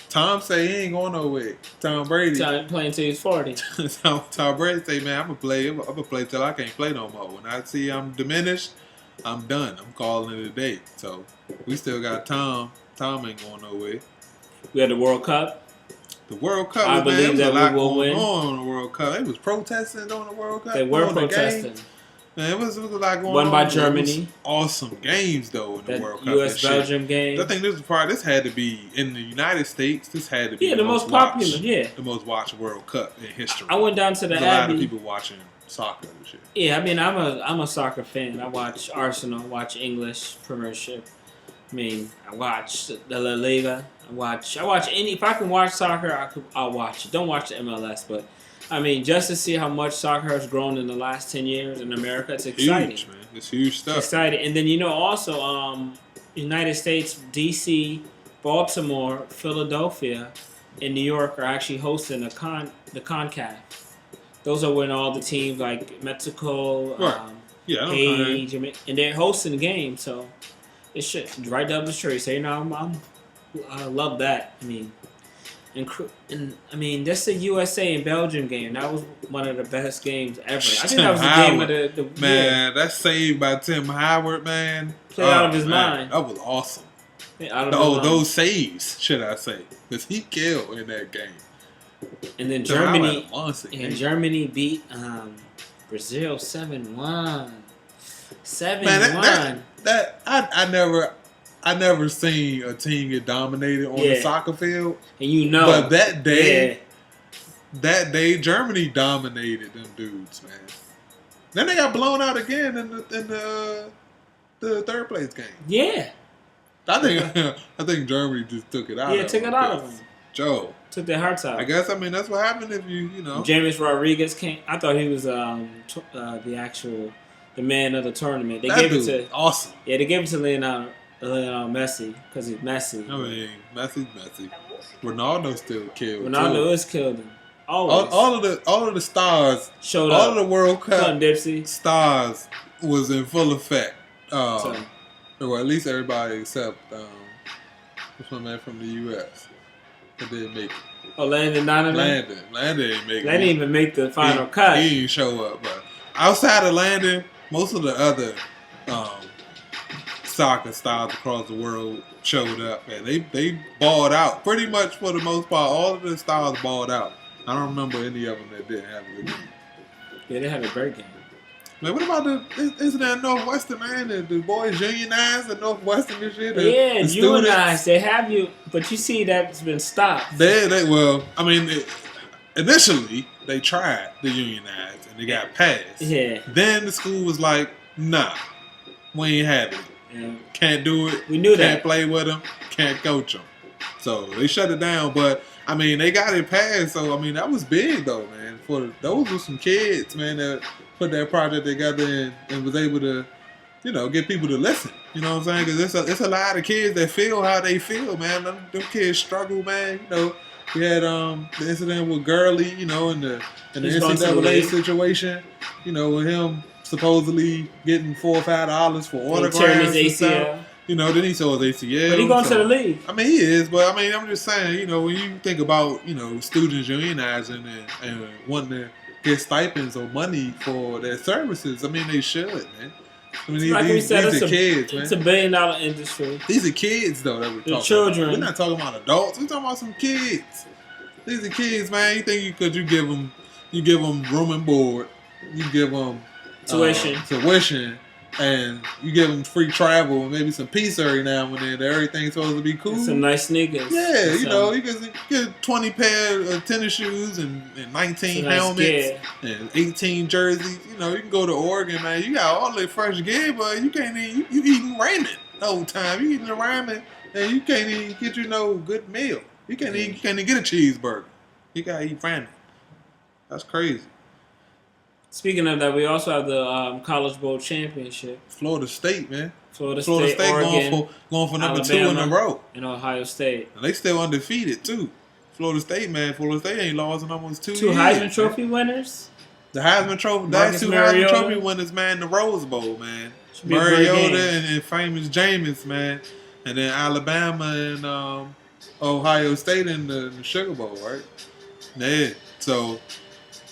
Tom say he ain't going nowhere. Tom Brady
playing till he's 40.
Tom Brady say, man, I'm gonna play till I can't play no more. When I see I'm diminished, I'm done. I'm calling it a day. So we still got Tom. Tom ain't going nowhere.
We had the World Cup.
The World Cup,
I believe
there was a lot
we will
going
win.
on in the World Cup. They was protesting during the World Cup.
They were protesting.
Man, it was a lot going on.
Won by Germany.
Awesome games though in the World Cup.
U.S.-Belgium game.
I think this had to be in the United States. This had to be
the most popular.
The most watched World Cup in history.
I went down to the Abbey.
A lot of people watching soccer this year.
Yeah, I'm a soccer fan. I watch Arsenal. Watch English Premiership. I watch the La Liga. I watch any. If I can watch soccer, I'll watch it. Don't watch the MLS, but just to see how much soccer has grown in the last 10 years in America, it's exciting.
Huge, man. It's huge stuff.
It's exciting, and then also United States, DC, Baltimore, Philadelphia, and New York are actually hosting the CONCACAF. Those are when all the teams like Mexico, Haiti, Jamaica, and they're hosting the game. So it's right down the street. So I love that. That's the USA and Belgium game. That was one of the best games ever. I think that was the game of the
man. That saved by Tim Howard, man.
Played out of his mind.
That was awesome. Those saves, should I say? Because he killed in that game.
And then Germany beat Brazil 7-1. 7-1.
Man, I never seen a team get dominated on the soccer field.
And
but that day, Germany dominated them dudes, man. Then they got blown out again in the third place game.
Yeah.
I think Germany just took it out.
Yeah, took it out of them.
Joe
took their hearts out.
I guess that's what happened if you
James Rodriguez came. I thought he was the man of the tournament. They gave it to
awesome.
Yeah, they gave it to Lionel Messi because he's Messi.
Messi. Ronaldo still killed.
Ronaldo is killed him. Always.
All of the stars
showed
up.
All
of the World Cup
Dipsy.
Stars was in full effect. Or at least everybody except what's my man from the U.S. that didn't make it.
Oh, Landon Donovan?
Landon didn't make it.
They didn't even make the final cut.
He didn't show up. But outside of Landon, most of the other soccer stars across the world showed up. And they balled out. Pretty much for the most part, all of the stars balled out. I don't remember any of them that didn't have a good game.
Yeah, they had a great game.
Man, what about isn't that Northwestern, man? The boys unionized at Northwestern this year?
Unionized. They have you, but you see that's been stopped.
Initially, they tried to unionize and they got passed.
Yeah.
Then the school was like, nah, we ain't having it.
Yeah.
Can't do it.
We knew that.
Can't play with them. Can't coach them. So they shut it down. But, they got it passed. So, that was big, though, man. Those were some kids, man, that put that project together and was able to, get people to listen. You know what I'm saying? Because it's a lot of kids that feel how they feel, man. Them kids struggle, man. We had the incident with Gurley, in the NCAA situation, with him supposedly getting $4 or $5 for autographs.
Tearing his ACL.
Then he saw his ACL.
But he going to the league.
He is, but I'm just saying, when you think about, students unionizing and wanting to get stipends or money for their services, they should, man. I mean,
Like we said,
these are kids, man.
It's $1 billion industry.
These are kids, though, that we're talking
children.
about. We're not talking about adults. We're talking about some kids. These are kids, man. You think you give them room and board, you give them tuition, and you give them free travel and maybe some peace every now and then. Everything's supposed to be cool.
And some nice sneakers.
Yeah, you get 20 pair of tennis shoes and 19 helmets and 18 jerseys. You can go to Oregon, man. You got all that fresh gear, but you can't even, you eating ramen the whole time. You eating the ramen and you can't even get good meal. You can't even get a cheeseburger. You gotta eat ramen. That's crazy.
Speaking of that, we also have the College Bowl Championship.
Florida State, man.
Florida State, Oregon,
going for number
Alabama,
2 in a row.
And Ohio State.
And they still undefeated, too. Florida State ain't lost in almost 2 years.
2 Heisman Trophy winners?
The Heisman Trophy, that's 2 Heisman Trophy winners, man. The Rose Bowl, man. Mariota and famous Jameis, man. And then Alabama and Ohio State in the Sugar Bowl, right? Yeah. So,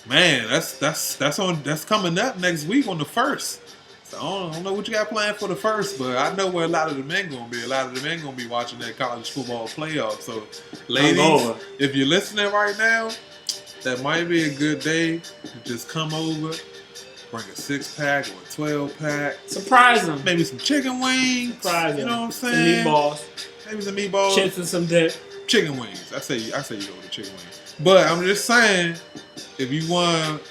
man, that's coming up next week on the 1st. So I don't know what you got planned for the 1st, but I know where a lot of the men gonna be. A lot of the men gonna be watching that college football playoff. So, ladies, if you're listening right now, that might be a good day to just come over, bring a 6-pack or a 12-pack.
Surprise them.
Maybe some chicken wings.
Surprise them.
You know what I'm saying?
Some meatballs.
Maybe some meatballs.
Chips and some dip.
Chicken wings. I say you go with the chicken wings. But I'm just saying, if you want to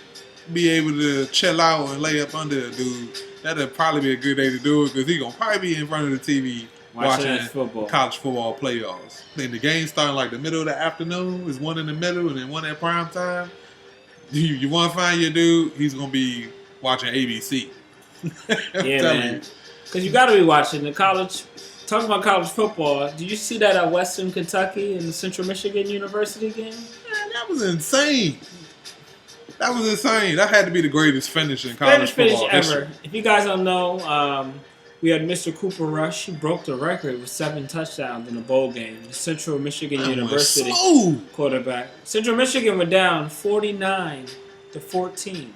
be able to chill out and lay up under a dude, that'd probably be a good day to do it because he's going to probably be in front of the TV watching college football playoffs. And the game starting like the middle of the afternoon. There's one in the middle and then one at prime time. You want to find your dude, he's going to be watching ABC.
Yeah, man. Because you got to be watching the college. Talking about college football, did you see that at Western Kentucky and the Central Michigan University game?
Man, that was insane. That had to be the greatest finish in college football
ever. If you guys don't know, we had Mr. Cooper Rush. He broke the record with 7 touchdowns in a bowl game. The Central Michigan University quarterback. Central Michigan were down 49-14.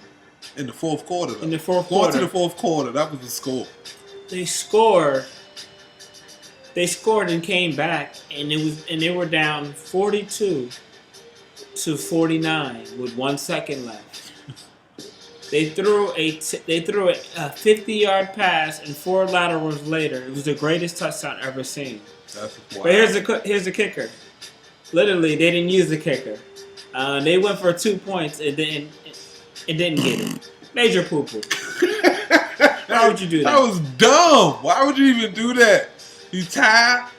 In the fourth quarter, though.
In the fourth quarter.
Going to the fourth quarter, that was the score.
They scored and came back, and they were down 42-49 with 1 second left. They threw a 50-yard pass, and 4 laterals later, it was the greatest touchdown ever seen.
That's wild.
But here's the kicker. Literally, they didn't use the kicker. They went for 2 points and didn't get it. Major poo-poo. Why would you do that?
That was dumb. Why would you even do that? You tie.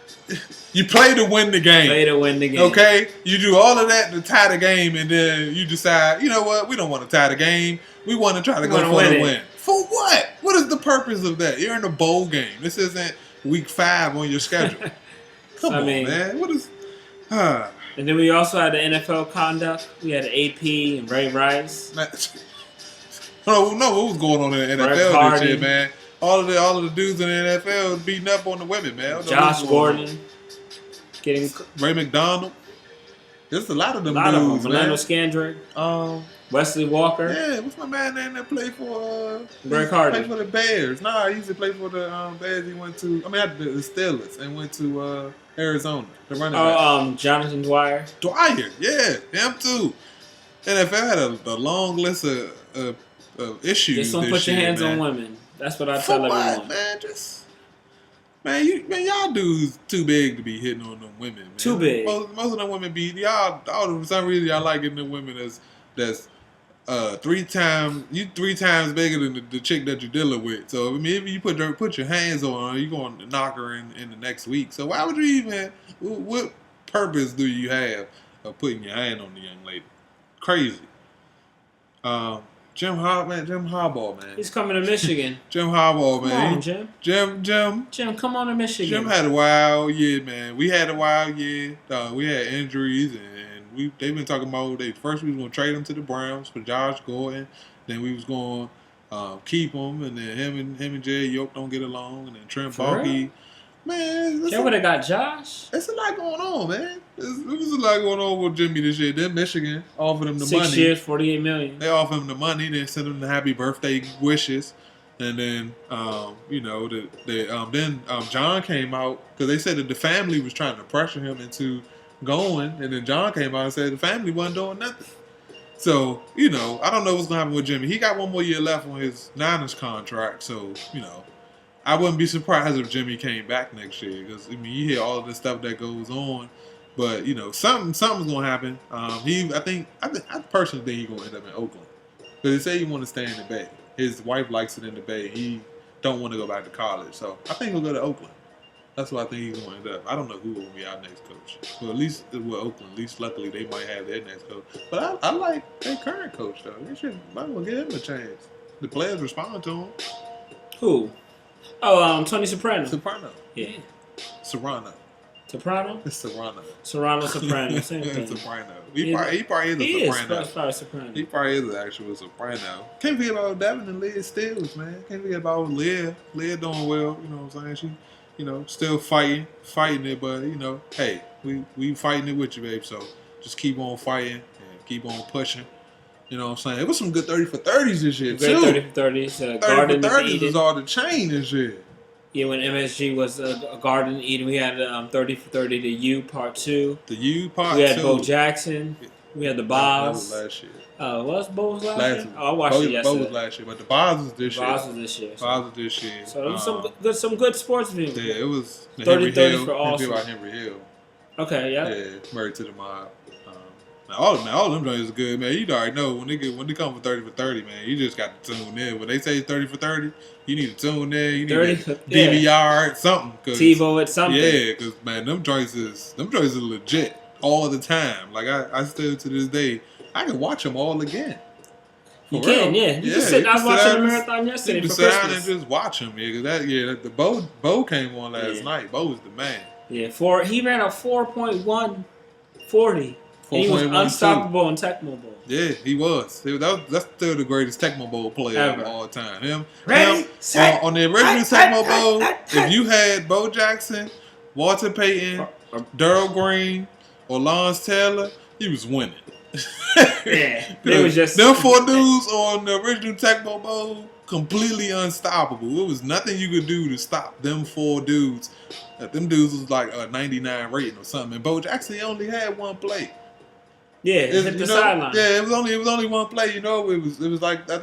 You play to win the game. Okay? You do all of that to tie the game, and then you decide, you know what? We don't want to tie the game. We want to try to go for the win. For what? What is the purpose of that? You're in a bowl game. This isn't week 5 on your schedule. Come on, man. What is...
And then we also had the NFL conduct. We had AP and Ray Rice.
No, what was going on in the NFL this year, man? All of the dudes in the NFL beating up on the women, man.
Josh Gordon. Getting
Ray McDonald. There's a lot of them dudes, man.
Orlando Scandrick. Wesley Walker.
Yeah, what's my man name that played for...
Greg Hardy.
Played for the Bears. Nah, he used to play for the Bears. He went to... the Steelers and went to Arizona. The running back.
Jonathan Dwyer.
Yeah, him too. NFL had a long list of issues.
Just don't put your hands on women. That's what I tell everyone.
Man, y'all dudes too big to be hitting on them women, man.
Too big.
Most of them women be y'all. For some reason, y'all like getting the women that's 3 times bigger than the chick that you're dealing with. So I mean, if you put your hands on her, you're going to knock her in the next week. So why would you even? What purpose do you have of putting your hand on the young lady? Crazy. Jim Harbaugh, man.
He's coming to Michigan.
Jim Harbaugh, man.
Come on, Jim.
Jim,
come on to Michigan.
Jim had a wild year, man. We had a wild year. We had injuries, and they've been talking about first we was going to trade him to the Browns for Josh Gordon. Then we was going to keep him, and then him and Jay Yoke don't get along, and then Trent Baalke. Man,
they would have got Josh.
It's a lot going on, man. There was a lot going on with Jimmy this year. Then Michigan offered him the money.
6 years, $48 million.
They offered him the money. Then sent him the happy birthday wishes. And then, then John came out because they said that the family was trying to pressure him into going, and then John came out and said the family wasn't doing nothing. So, I don't know what's going to happen with Jimmy. He got one more year left on his Niners contract, so, I wouldn't be surprised if Jimmy came back next year because, you hear all of the stuff that goes on, but, something's going to happen. I personally think he's going to end up in Oakland because they say he want to stay in the Bay. His wife likes it in the Bay. He don't want to go back to college, so I think he'll go to Oakland. That's what I think he's going to end up. I don't know who will be our next coach. Well, at least with Oakland, at least luckily they might have their next coach. But I like their current coach, though. They might well give him a chance. The players respond to him.
Who? Oh, Tony Soprano.
Yeah. Serrano.
Soprano?
It's Serrano.
Soprano, same thing.
Soprano. He probably is a soprano.
He is soprano.
He probably is an actual soprano. Can't forget about Devin and Leah Stills, man. Can't forget about Leah. Leah doing well, you know what I'm saying? She, still fighting it, but, hey, we fighting it with you, babe. So just keep on fighting and keep on pushing. You know what I'm saying? It was some good 30 for 30s this year, too.
30 for 30s.
30 for 30s was all the chain this year.
Yeah, when MSG was a Garden Eden, we had 30 for 30, the U Part 2.
The U Part 2.
We had Bo Jackson. We had the Boz.
That was last year.
Was Bo last year? Oh, I watched it yesterday.
Bo was last year, but the Boz was this year.
Boz was this year. So it was some good sports videos.
Yeah, it was
30 for all.
About Henry Hill.
Okay, yeah.
Yeah, Married to the Mob. All of them joints is good, man. You already know when they come for 30 for 30, man. You just got to tune in. When they say 30 for 30, you need to tune in. You need to DVR something.
TiVo it something.
Yeah, because man, them joints is legit all the time. Like I still to this day, I can watch them all again.
You can. I was watching the marathon yesterday for Christmas. You can sit down and
just watch them, the Bo came on last night. Bo was the man.
Yeah, he ran a 4.140. He was unstoppable in Tecmo Bowl.
Yeah, he was. That's still the greatest Tecmo Bowl player of all time. Him on the original Tecmo Bowl, if you had Bo Jackson, Walter Payton, Darryl Green, or Lawrence Taylor, he was winning.
Yeah, they was just
them 4 dudes on the original Tecmo Bowl, completely unstoppable. It was nothing you could do to stop them 4 dudes. Them dudes was like a 99 rating or something. And Bo Jackson only had one play.
Yeah, hit the sideline.
Yeah, it was only one play. It was like I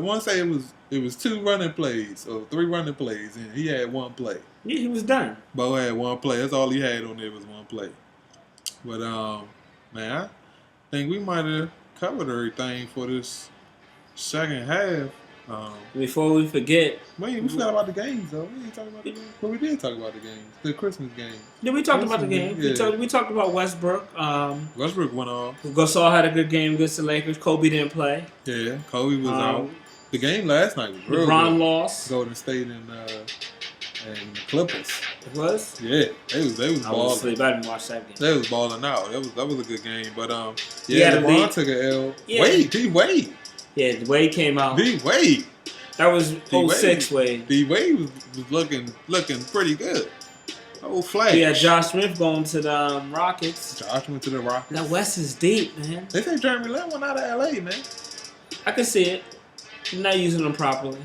want to say it was 2 running plays or 3 running plays, and he had one play.
Yeah, he was done.
Bo had one play. That's all he had on there was one play. But man, I think we might have covered everything for this second half.
Before we forget,
we forgot about the games though. We didn't talk about the games. But we did talk about the games, the Christmas games.
Yeah, we talked about the games.
Yeah.
We talked about Westbrook.
Westbrook went off.
Gasol had a good game against the Lakers. Kobe didn't play.
Yeah, Kobe was out. The game last night was real
LeBron
good.
Lost.
Golden State and the Clippers.
It was?
Yeah, they was balling.
I was asleep. I didn't watch that game.
They was balling out. That was a good game. But
LeBron
took an L.
Yeah.
Wade.
Yeah, Wade came out.
Wade.
That was 06 Wade.
Wade was looking pretty good. Oh, flash.
Yeah, Josh Smith going to the Rockets.
Josh went to the Rockets.
That West is deep, man.
They say Jeremy Lin went out of L.A., man.
I can see it. You're not using them properly.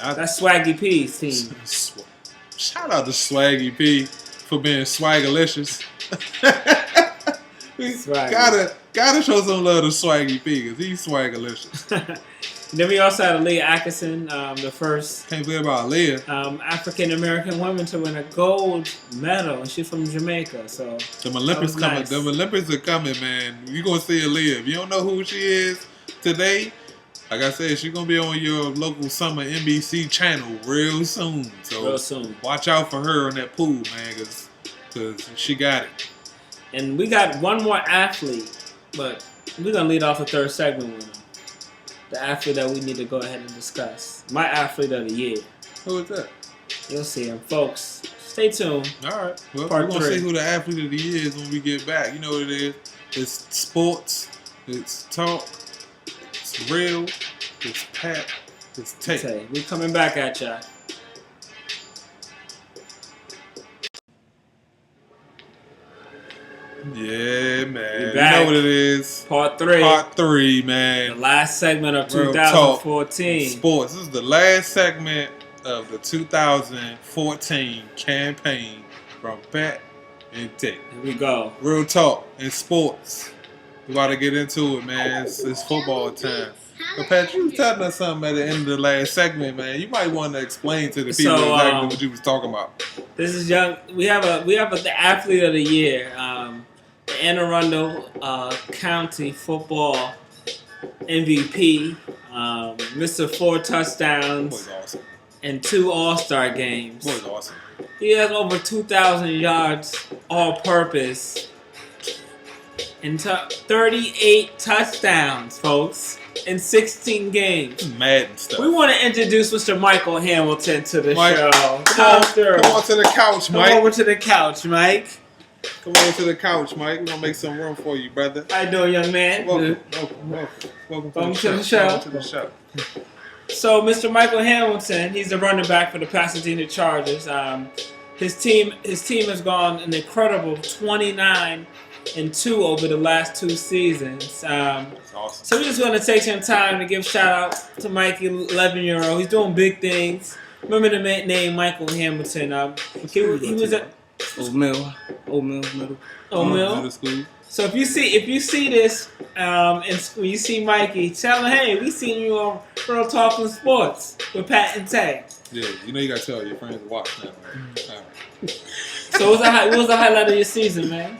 That's Swaggy P's team.
Shout out to Swaggy P for being swagalicious. Gotta show some love to Swaggy P because he's swagalicious.
Then we also had Leah Atkinson, the first.
Can't forget about Leah.
African American woman to win a gold medal, and she's from Jamaica. So
the Olympics coming. Nice. The Olympics are coming, man. You're gonna see Leah. If you don't know who she is today, like I said, she's gonna be on your local summer NBC channel real soon. So watch out for her in that pool, man, because she got it.
And we got one more athlete, but we're gonna lead off the third segment with him. The athlete that we need to go ahead and discuss. My athlete of the year.
Who is that?
You'll see him. Folks, stay tuned.
All right. Well, we're going to see who the athlete of the year is when we get back. You know what it is. It's sports. It's talk. It's real. It's Pat. It's Tay.
We're coming back at y'all.
Yeah, man. You
back.
know what it is.
Part 3.
Part 3, man.
The last segment of
Real
2014.
Sports. This is the last segment of the 2014 campaign from Pat and Dick.
Here we go.
Real talk in sports. We about to get into it, man. It's football time. But Pat, you was telling us something at the end of the last segment, man. You might want to explain to the people exactly what you was talking about.
This is young. We have the athlete of the year, the Anne Arundel County football MVP, Mr. 4 touchdowns
Boy's awesome.
and 2 All-Star games.
Boy's awesome.
He has over 2,000 yards all-purpose and 38 touchdowns, folks, in 16 games.
Madden stuff.
We want to introduce Mr. Mykeal Hamilton to the show.
Come on to the couch, Mike.
Come over to the couch, Mike.
Come over to the couch, Mike. We're going to make some room for you, brother.
How you doing, young man?
Welcome to the show.
So, Mr. Mykeal Hamilton, he's the running back for the Pasadena Chargers. His team has gone an incredible 29-2 over the last 2 seasons.
That's awesome.
So we just want to take some time to give a shout out to Mikey, 11-year-old. He's doing big things. Remember the name Mykeal Hamilton? He was at
Old Mill Middle.
Middle school.
So if you see this, and when you see Mikey, tell him, hey, we seen you on Real Talking Sports with Pat and Tay.
Yeah, you know you gotta tell your friends to watch now, right? All right.
So what was the highlight of your season, man?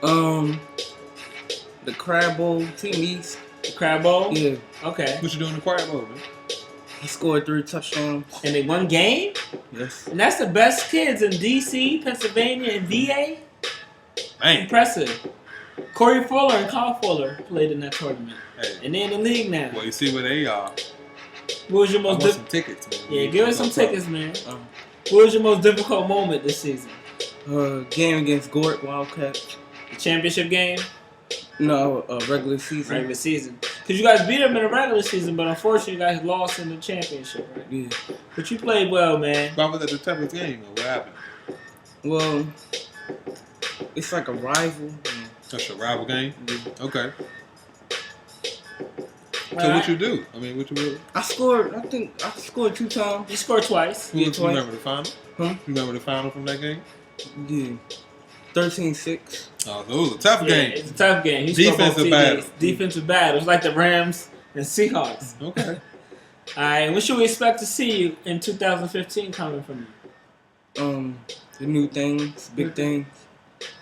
The Crab Bowl, Team East.
The Crab Bowl?
Yeah.
Okay.
What you doing in the Crab Bowl, man?
He scored 3 touchdowns.
And they won game?
Yes.
And that's the best kids in D.C., Pennsylvania, and VA?
Man.
Impressive. Corey Fuller and Kyle Fuller played in that tournament.
Hey.
And they're in the league now.
Well, you see where they are.
What was your
I
most
want some tickets, man.
Yeah, give us some tickets, man. What was your most difficult moment this season?
Game against Gort Wildcats.
The championship game?
No, regular season.
Regular season. Because you guys beat them in the regular season, but unfortunately you guys lost in the championship, right?
Yeah.
But you played well, man.
Why was that the toughest game, or what happened?
Well, it's like a rival.
That's a rival game?
Yeah.
Okay. So
All
what
right.
you do? I mean, what you
I scored 2 times.
You scored twice.
Yeah,
you
twice.
remember the final?
Huh?
You remember the final from that game?
Yeah. 13-6.
Oh, so it was a tough
Yeah,
game.
it's a tough game. He scored both
Defensive battle.
TDs. Defensive battle. It was like the Rams and Seahawks.
Okay.
All right, what should we expect to see you in 2015 coming from you?
The new things, big things.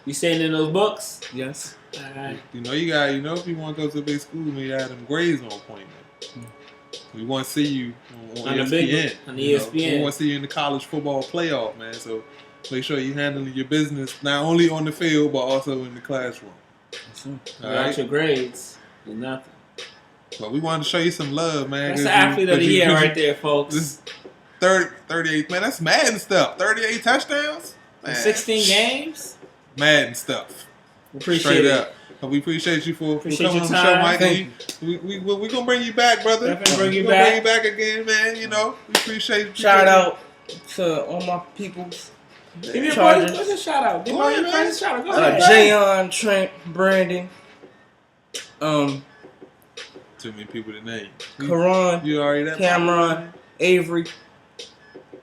You staying in those books?
Yes.
All right.
You know, if you want to go to a big school, you got them grades on point, man. We want to see you on
On the big
ESPN.
on the
you know?
ESPN.
We want to see you in the college football playoff, man. So make sure you're handling your business not only on the field, but also in the classroom. All
Without
right?
your grades, you're nothing.
But we wanted to show you some love, man.
That's the athlete of the year right there, folks.
This 38, man, that's Madden stuff. 38 touchdowns? Man.
16 games?
Madden stuff.
We appreciate
Straight
it.
up. But we appreciate you for
Appreciate
coming
your
on the show,
time.
Mike.
Thank
We're going to bring you back, brother.
Definitely bring you
We're gonna
back.
bring you back again, man. You know, we appreciate you.
Shout out to all my peoples.
Give me a
Chargers.
what's a shout out? Give
Go
me
ahead,
your
man.
friends a shout out. Go ahead.
Jayon, Trent, Brandon,
Too many people to name.
Karan,
You already that
Cameron, Avery,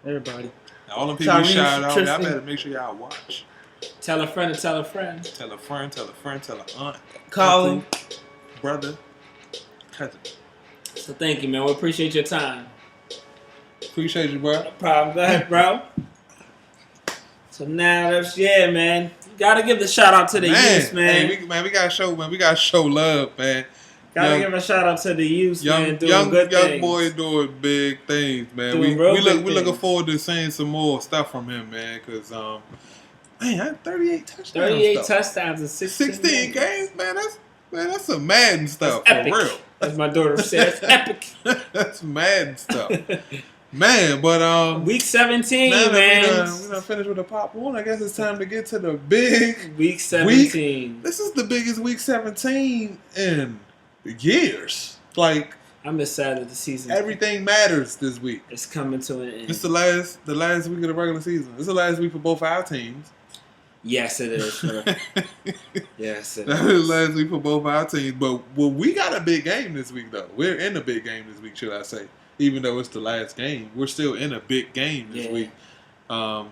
everybody.
Now, all them people you
Tyrese,
shout out, y'all
Tristan.
better make sure y'all watch.
Tell a friend to tell a friend.
Tell a friend, tell a friend, tell an aunt,
Colin.
uncle, brother, cousin.
So thank you, man. We appreciate your time.
Appreciate you, bro.
No problem. Go ahead, bro. So now man. You gotta give the shout out to the youth, man.
Hey, we gotta show love, man.
Gotta give a shout out to the youth, man. Doing
young
good things.
boy doing big things, man.
Doing
We
real big
looking
things.
forward to seeing some more stuff from him, man. Cause man, I had 38 touchdowns.
38
though.
touchdowns in 16
games, man. That's some Madden stuff
That's
for
epic.
real.
As my daughter says, epic.
That's Madden stuff, man. But
Week 17,
now that
man.
we done finished with the pop one, I guess it's time to get to the big
Week 17.
This is the biggest week 17 in years. Like
I'm just sad that the season
everything matters this week.
is coming to an end.
It's the last week of the regular season. It's the last week for both our teams.
Yes, it is. Yes, it
That was
is.
last week for both our teams. But we got a big game this week, though. We're in a big game this week, should I say. Even though it's the last game, we're still in a big game this week. But,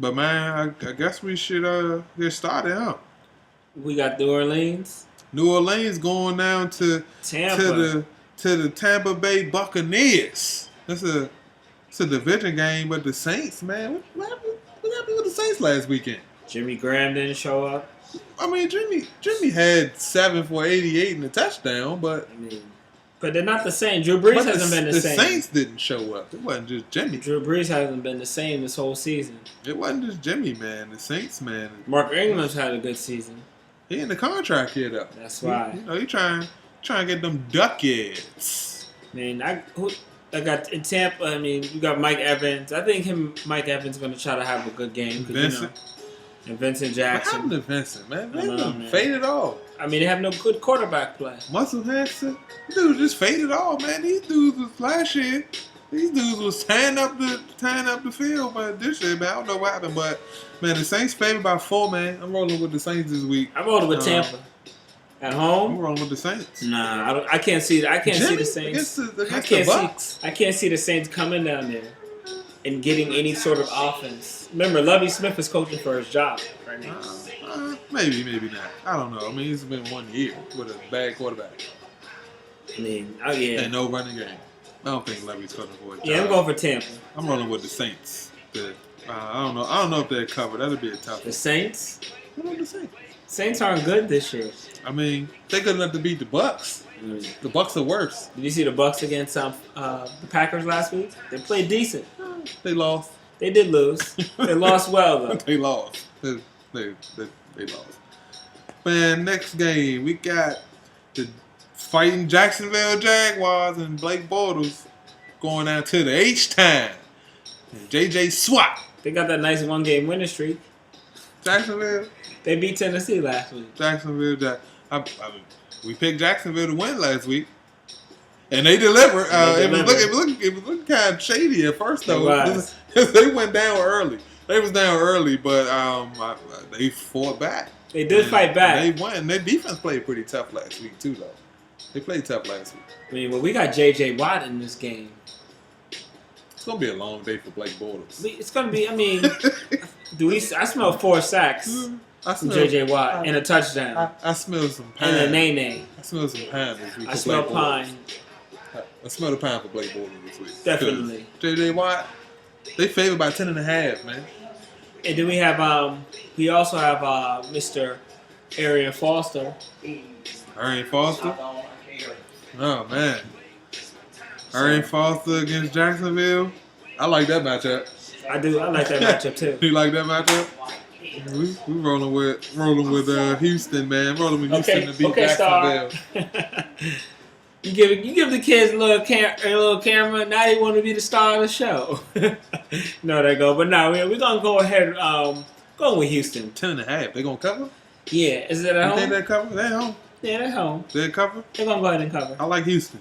man, I guess we should get started, huh?
We got New Orleans.
New Orleans going down to
Tampa.
to the Tampa Bay Buccaneers. It's a division game, but the Saints, man, what happened with the Saints last weekend?
Jimmy Graham didn't show up.
I mean, Jimmy had 7 for 88 and a touchdown, but
but they're not the same. Drew Brees hasn't been the same.
The Saints didn't show up. It wasn't just Jimmy.
Drew Brees hasn't been the same this whole season.
It wasn't just Jimmy, man. The Saints, man.
Mark Ingram's had a good season.
He in the contract here, though.
That's why.
He trying to get them ducats.
Man, I got in Tampa. I mean, you got Mike Evans. I think Mike Evans, going to try to have a good game.
Vincent.
And Vincent
What
Jackson.
happened to Vincent, man?
Man.
Faded off.
I mean, they have no good quarterback play.
Muscle Hanson, dude, just faded off, man. These dudes was last year. These dudes was tying up the field, but this year, man, I don't know what happened, but man, the Saints favored by 4, man. I'm rolling with the Saints this week.
I'm rolling with Tampa. At home,
I'm rolling with the Saints.
Nah, I can't see. I can't see the Saints. I can't see the Saints coming down there and getting any sort of offense. Remember, Lovie Smith is coaching for his job right now.
Maybe not. I don't know. I mean, it's been 1 year with a bad quarterback.
I mean, yeah.
And no running game. I don't think Lovie's coaching for his job.
Yeah, I'm going for Tampa.
I'm rolling with the Saints. I don't know. I don't know if they're covered. That'll be a tough one.
The Saints?
I don't know the Saints.
Saints aren't good this year.
I mean, they good enough to beat the Bucks. The Bucks are worse.
Did you see the Bucks against the Packers last week? They played decent.
They lost.
They did lose. They lost well though.
They lost. They lost. Man, next game we got the fighting Jacksonville Jaguars and Blake Bortles going down to the H-Time. And JJ Swat.
They got that nice 1-game winning streak.
Jacksonville.
They beat Tennessee last week.
Jacksonville. We picked Jacksonville to win last week, and they delivered. It was looking kind of shady at first, though. They went down early. They was down early, but they fought back.
They did fight back.
They won. Their defense played pretty tough last week too, though. They played tough last week.
I mean, we got J.J. Watt in this game.
It's gonna be a long day for Blake Bortles.
It's gonna be. I mean, I smell 4 sacks. From J.J. Watt and a touchdown.
I smell some pine.
And a nay-nay.
I smell some pine this week.
I smell pine.
I smell the pine for Blake Bortles this week.
Definitely.
J.J. Watt, they favored by 10.5, man.
And then we also have Mr. Arian Foster.
Arian Foster? Oh, man. Arian Foster against Jacksonville. I like that matchup.
I do. I like that matchup, too.
You like that matchup? We rolling with Houston, man. Rolling with Houston to beat Jacksonville.
You give the kids a little camera. Now they want to be the star of the show. No, they go. But no, we're gonna go ahead. Going with Houston.
10.5. They gonna cover?
Yeah. Is it at home?
You think they cover? They at home.
Yeah, they're home.
They cover?
They're gonna go ahead and cover.
I like Houston.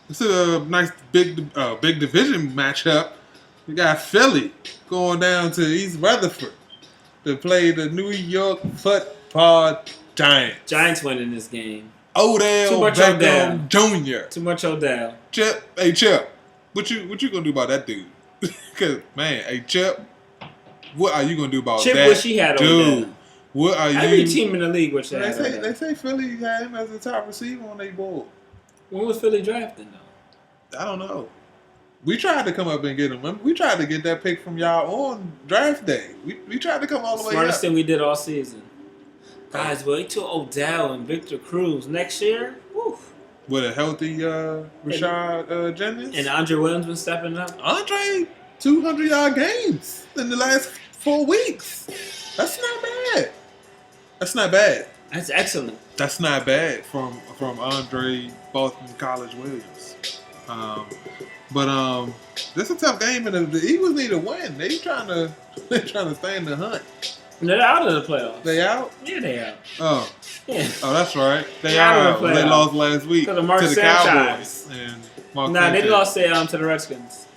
It's a nice big division matchup. We got Philly going down to East Rutherford to play the New York Football Giants.
Giants winning this game.
Odell Beckham Jr.
Too much Odell.
Chip, what you gonna do about that dude? Cause man, Chip, what are you gonna do about
Chip
that
wish he had
dude?
Odell.
What are
Every
you?
team in the league wish they had
They
Odell.
say Philly had him as the top receiver on their board.
When was Philly drafted though?
I don't know. We tried to come up and get him. We tried to get that pick from y'all on draft day. We tried to come all the way up.
Smartest thing we did all season. Guys, wait till Odell and Victor Cruz next year. Woo.
With a healthy Rashad Jennings.
And Andre Williams been stepping up.
Andre, 200-yard games in the last 4 weeks. That's not bad.
That's excellent.
That's not bad from Andre Boston College Williams. But this is a tough game, and the Eagles need to win. They're trying to stay in the hunt.
They're out of the playoffs.
They out?
Yeah, they out.
Oh.
Yeah.
Oh, that's right. They
out
are
of the
out. They
playoffs.
lost last week to the Cowboys. And
They lost to the Redskins.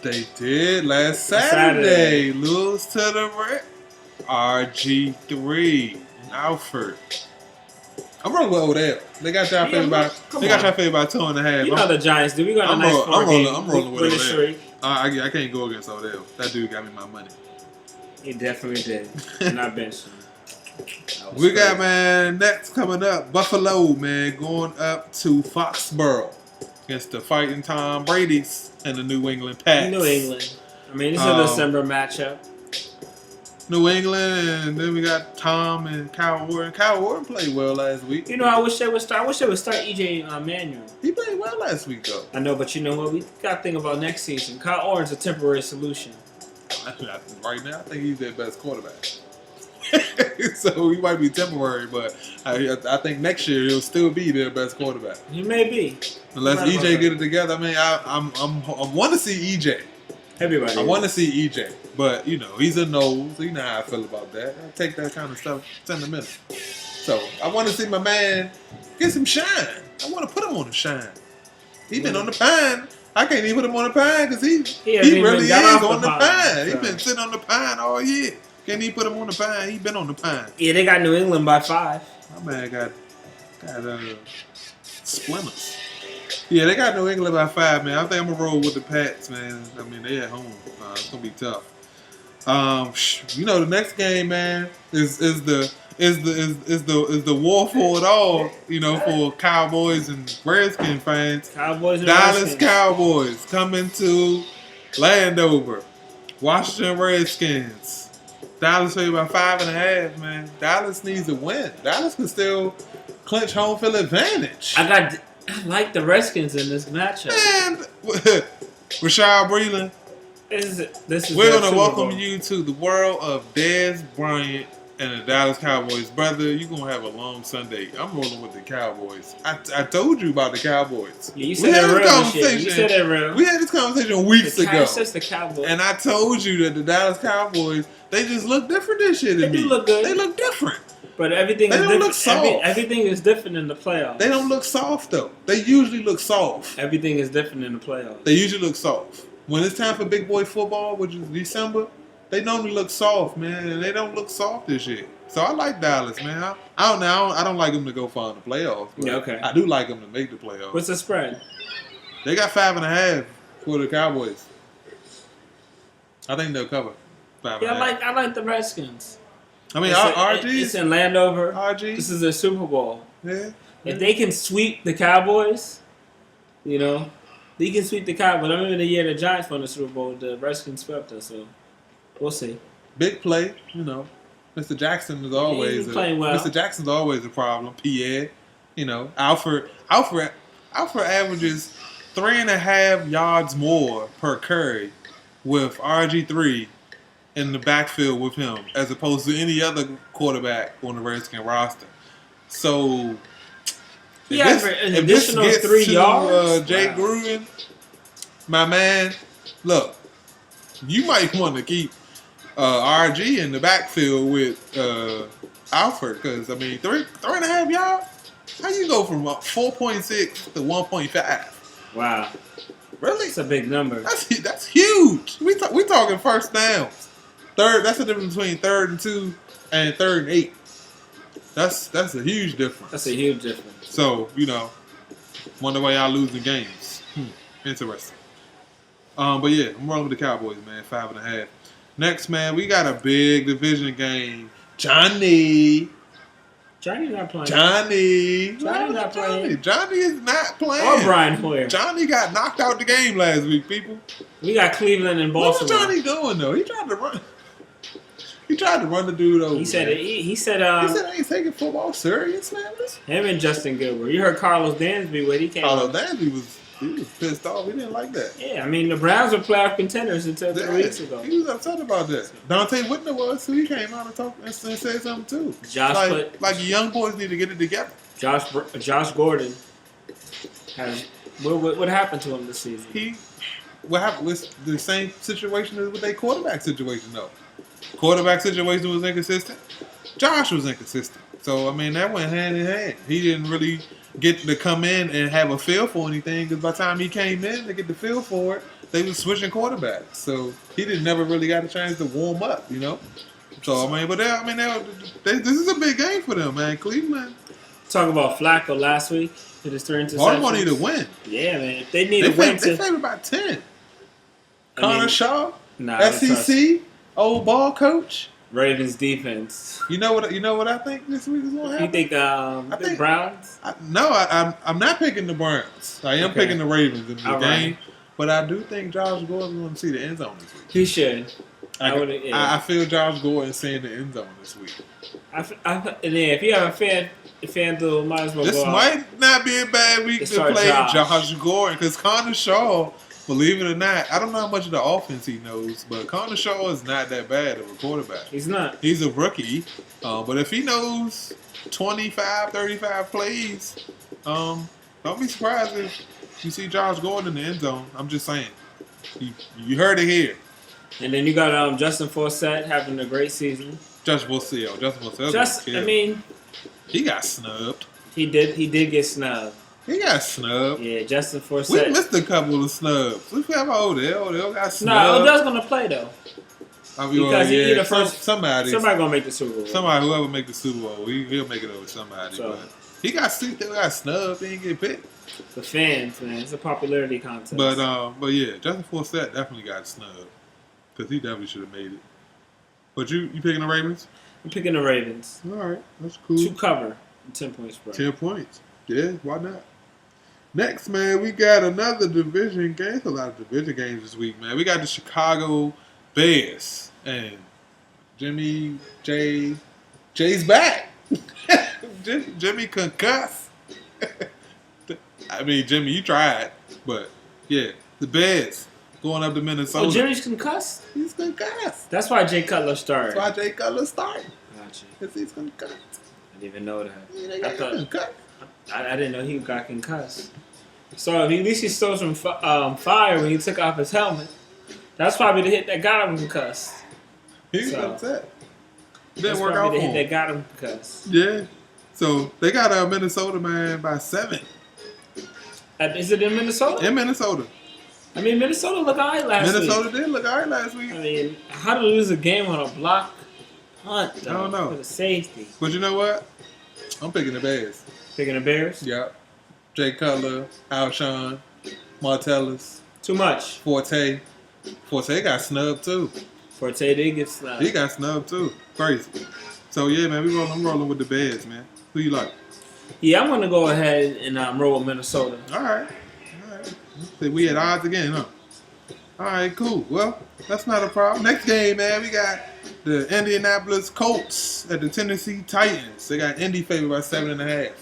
They did last Saturday. Lose to the RG3 and Alfred. I'm rolling with Odell. They got y'all favored by. They got y'all favored by 2.5.
You know the Giants do. We got a nice
I'm rolling with
winning
Odell.
streak.
I can't go against Odell. That dude got me my money.
He definitely did. And I benched him.
We got, man, next coming up, Buffalo, man, going up to Foxborough against the fighting Tom Brady's and the New England Pats.
New England. I mean, it's a December matchup.
New England, and then we got Tom and Kyle Warren. Kyle Warren played well last week.
You know, I wish they would start. I wish they would start EJ Manuel.
He played well last week, though.
I know, but you know what? We got to think about next season. Kyle Orton's a temporary solution.
Right now, I think he's their best quarterback. So he might be temporary, but I think next year he'll still be their best quarterback.
He may be,
unless EJ get it together. I mean, I want to see EJ.
Everybody.
I want to see EJ, but you know he's a nose. You know how I feel about that. I take that kind of stuff sentimental. So I want to see my man get some shine. I want to put him on the shine. He been on the pine. I can't even put him on the pine because he really is on the pine.
So.
He been sitting on the pine all year. Can't even put him on the pine. He been on the pine.
Yeah, they got New England by 5.
My man got splinters. Yeah, they got New England by 5, man. I think I'm gonna roll with the Pats, man. I mean, they at home. It's gonna be tough. You know, the next game, man, is the war for it all. You know, for Cowboys and Redskin fans.
Cowboys and
Dallas
Redskins.
Cowboys coming to Landover. Washington Redskins. Dallas favored by 5.5, man. Dallas needs a win. Dallas can still clinch home field advantage.
I like the Redskins in this matchup.
Man, Rashad Breeland,
this is
we're
their
going to
Super
welcome
Bowl.
you to the world of Dez Bryant and the Dallas Cowboys. Brother, you're going to have a long Sunday. I'm rolling with the Cowboys. I told you about the Cowboys.
Yeah, you said they're real shit. You said they're real.
We had this conversation weeks ago.
It's just the Cowboys.
And I told you that the Dallas Cowboys, they just look different this year to me.
They do look good.
They look different.
But everything
They
is
don't
different.
look soft.
Everything is different in the playoffs.
They don't look soft, though. They usually look soft.
Everything is different in the playoffs.
They usually look soft. When it's time for big boy football, which is December, they normally look soft, man, and they don't look soft this year. So I like Dallas, man. I don't know. I don't like them to go far in the playoffs. But
Yeah, okay.
I do like them to make the playoffs.
What's the spread?
They got 5.5 for the Cowboys. I think they'll cover 5.5.
Yeah, I like the Redskins.
I mean,
It's
RG's
in Landover.
RG.
This is their Super Bowl.
Yeah.
If they can sweep the Cowboys, you know, they can sweep the Cowboys. I remember the year the Giants won the Super Bowl, the Redskins swept us, so we'll see.
Big play, you know. Mr. Jackson is always
playing well.
Mr. Jackson's always a problem. Pierre, you know, Alfred averages 3.5 yards more per carry with RG3 in the backfield with him, as opposed to any other quarterback on the Redskin roster. So,
An additional 3 yards.
Jay
Wow.
Gruden, my man, look, you might want to keep RG in the backfield with Alfred, because I mean, 3.5 yards. How you go from 4.6 to 1.5?
Wow,
Really?
that's a big number.
That's huge. We talking first downs. That's the difference between 3rd and 2 and 3rd and 8. That's a huge difference.
That's a huge difference.
So, you know, wonder why y'all losing games. Interesting. But yeah, I'm rolling with the Cowboys, man. 5.5. Next, man, we got a big division game. Johnny
Johnny not playing.
Johnny
not playing.
Johnny is not playing.
Or Brian Hoyer.
Johnny got knocked out the game last week, people.
We got Cleveland and
What was
Baltimore.
Johnny doing though? He tried to run. He tried to run the dude over.
He said
man.
he said
He said I ain't taking football serious, man.
him and Justin Gilbert. You heard Carlos Dansby when he came
Carlos
out.
Dansby was pissed off. He didn't like that.
Yeah, I mean the Browns were playoff contenders until 3 weeks ago.
He was upset about that. Dante Whitner was, so he came out and talked and said something too.
Josh
like the young boys need to get it together.
Josh Gordon has what happened to him this season?
What happened was the same situation as with their quarterback situation though. Quarterback situation was inconsistent. Josh was inconsistent. So I mean that went hand in hand. He didn't really get to come in and have a feel for anything because by the time he came in to get the feel for it, they was switching quarterbacks. So he never really got a chance to warm up, you know. So I mean, this is a big game for them, man. Cleveland.
Talk about Flacco last week. Hit his 3 interceptions.
Baltimore need to win.
Yeah, man. If they need to win,
they favor about 10.
I
Connor
mean,
Shaw,
nah, I don't trust
SEC, old ball coach.
Ravens defense.
You know what I think this week is going to happen?
You think the Browns?
I'm not picking the Browns. I am picking the Ravens in the
All
game,
right.
but I do think Josh Gordon's going to see the end zone this week.
He should.
I feel Josh Gordon seeing the end zone this week.
If you have a FanDuel, might as well
This
go out.
might not be a bad week to
start
play
Josh.
Gordon because Connor Shaw, believe it or not, I don't know how much of the offense he knows, but Connor Shaw is not that bad of a quarterback.
He's not.
He's a rookie, but if he knows 25, 35 plays, don't be surprised if you see Josh Gordon in the end zone. I'm just saying. You heard it here.
And then you got Justin Forsett having a great season.
Justin Forsett.
I mean,
he got snubbed.
he did get snubbed.
He got snubbed.
Yeah, Justin
We
Forsett.
missed a couple of snubs. We forgot about Odell. Odell got
No,
snubbed.
Odell's gonna play though.
I mean,
Because he the first.
somebody
Somebody gonna make the Super Bowl.
Somebody, whoever make the Super Bowl, he'll make it over somebody.
So-
But he got snubbed. He didn't get picked.
The fans, man, it's a popularity contest.
But yeah, Justin Forsett definitely got snubbed because he definitely should have made it. But you picking the Ravens?
I'm picking the Ravens
All right, that's cool.
to cover 10-point spread.
10 points. Yeah, why not? Next, man, we got another division game. There's a lot of division games this week, man. We got the Chicago Bears and Jay's back. Jimmy concussed. I mean, Jimmy, you tried, but yeah, the Bears going up to Minnesota.
Oh, Jimmy's concussed?
He's concussed.
That's why Jay Cutler started.
That's why Jay Cutler started.
Gotcha.
Because he's concussed.
I didn't even know that.
Yeah, they
I
got
thought-
concussed.
I didn't know he got concussed. So at least he stole some fire when he took off his helmet. That's probably the hit that got him concussed.
He's
So-
upset.
That's
Didn't work out
probably
for
the hit
him.
that got him concussed.
Yeah. So they got Minnesota, man, by 7.
Is it in Minnesota?
In Minnesota.
I mean, Minnesota looked all right last
Minnesota
week.
did look all right last week.
I mean, how to lose a game on a block punt, though,
I don't know.
for the safety.
But you know what? I'm picking the Bears.
Picking the Bears?
Yep. Jay Cutler, Alshon, Martellus,
Too much.
Forte. Forte got snubbed too.
Forte did get slapped.
He got snubbed too. Crazy. So yeah, man, I'm rolling with the Bears, man. Who you like?
Yeah, I'm going to go ahead and roll with Minnesota.
All right. So we at odds again, huh? All right, cool. Well, that's not a problem. Next game, man, we got the Indianapolis Colts at the Tennessee Titans. They got Indy favored by 7.5.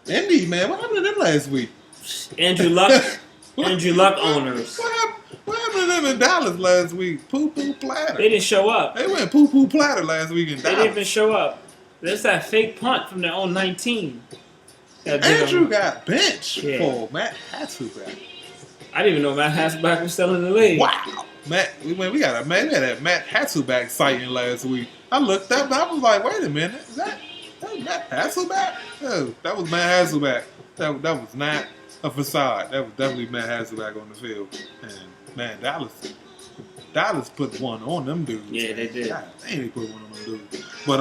Indy, man, what happened to them last week?
Andrew Luck owners.
What happened to them in Dallas last week? Poo-poo platter.
They didn't show up.
They went poo-poo platter last week in
They
Dallas.
didn't even show up. There's that fake punt from their own 19.
Andrew got benched
Yeah.
for Matt Hasselbeck.
I didn't even know Matt Hasselbeck was still in the league.
Wow. We had that Matt Hasselbeck sighting last week. I looked up and I was like, wait a minute, is that Matt Hasselbeck? No, that was Matt Hasselbeck. That was not a facade. That was definitely Matt Hasselbeck on the field. And man, Dallas put one on them dudes.
Yeah, they did.
God, they put one on them dudes. But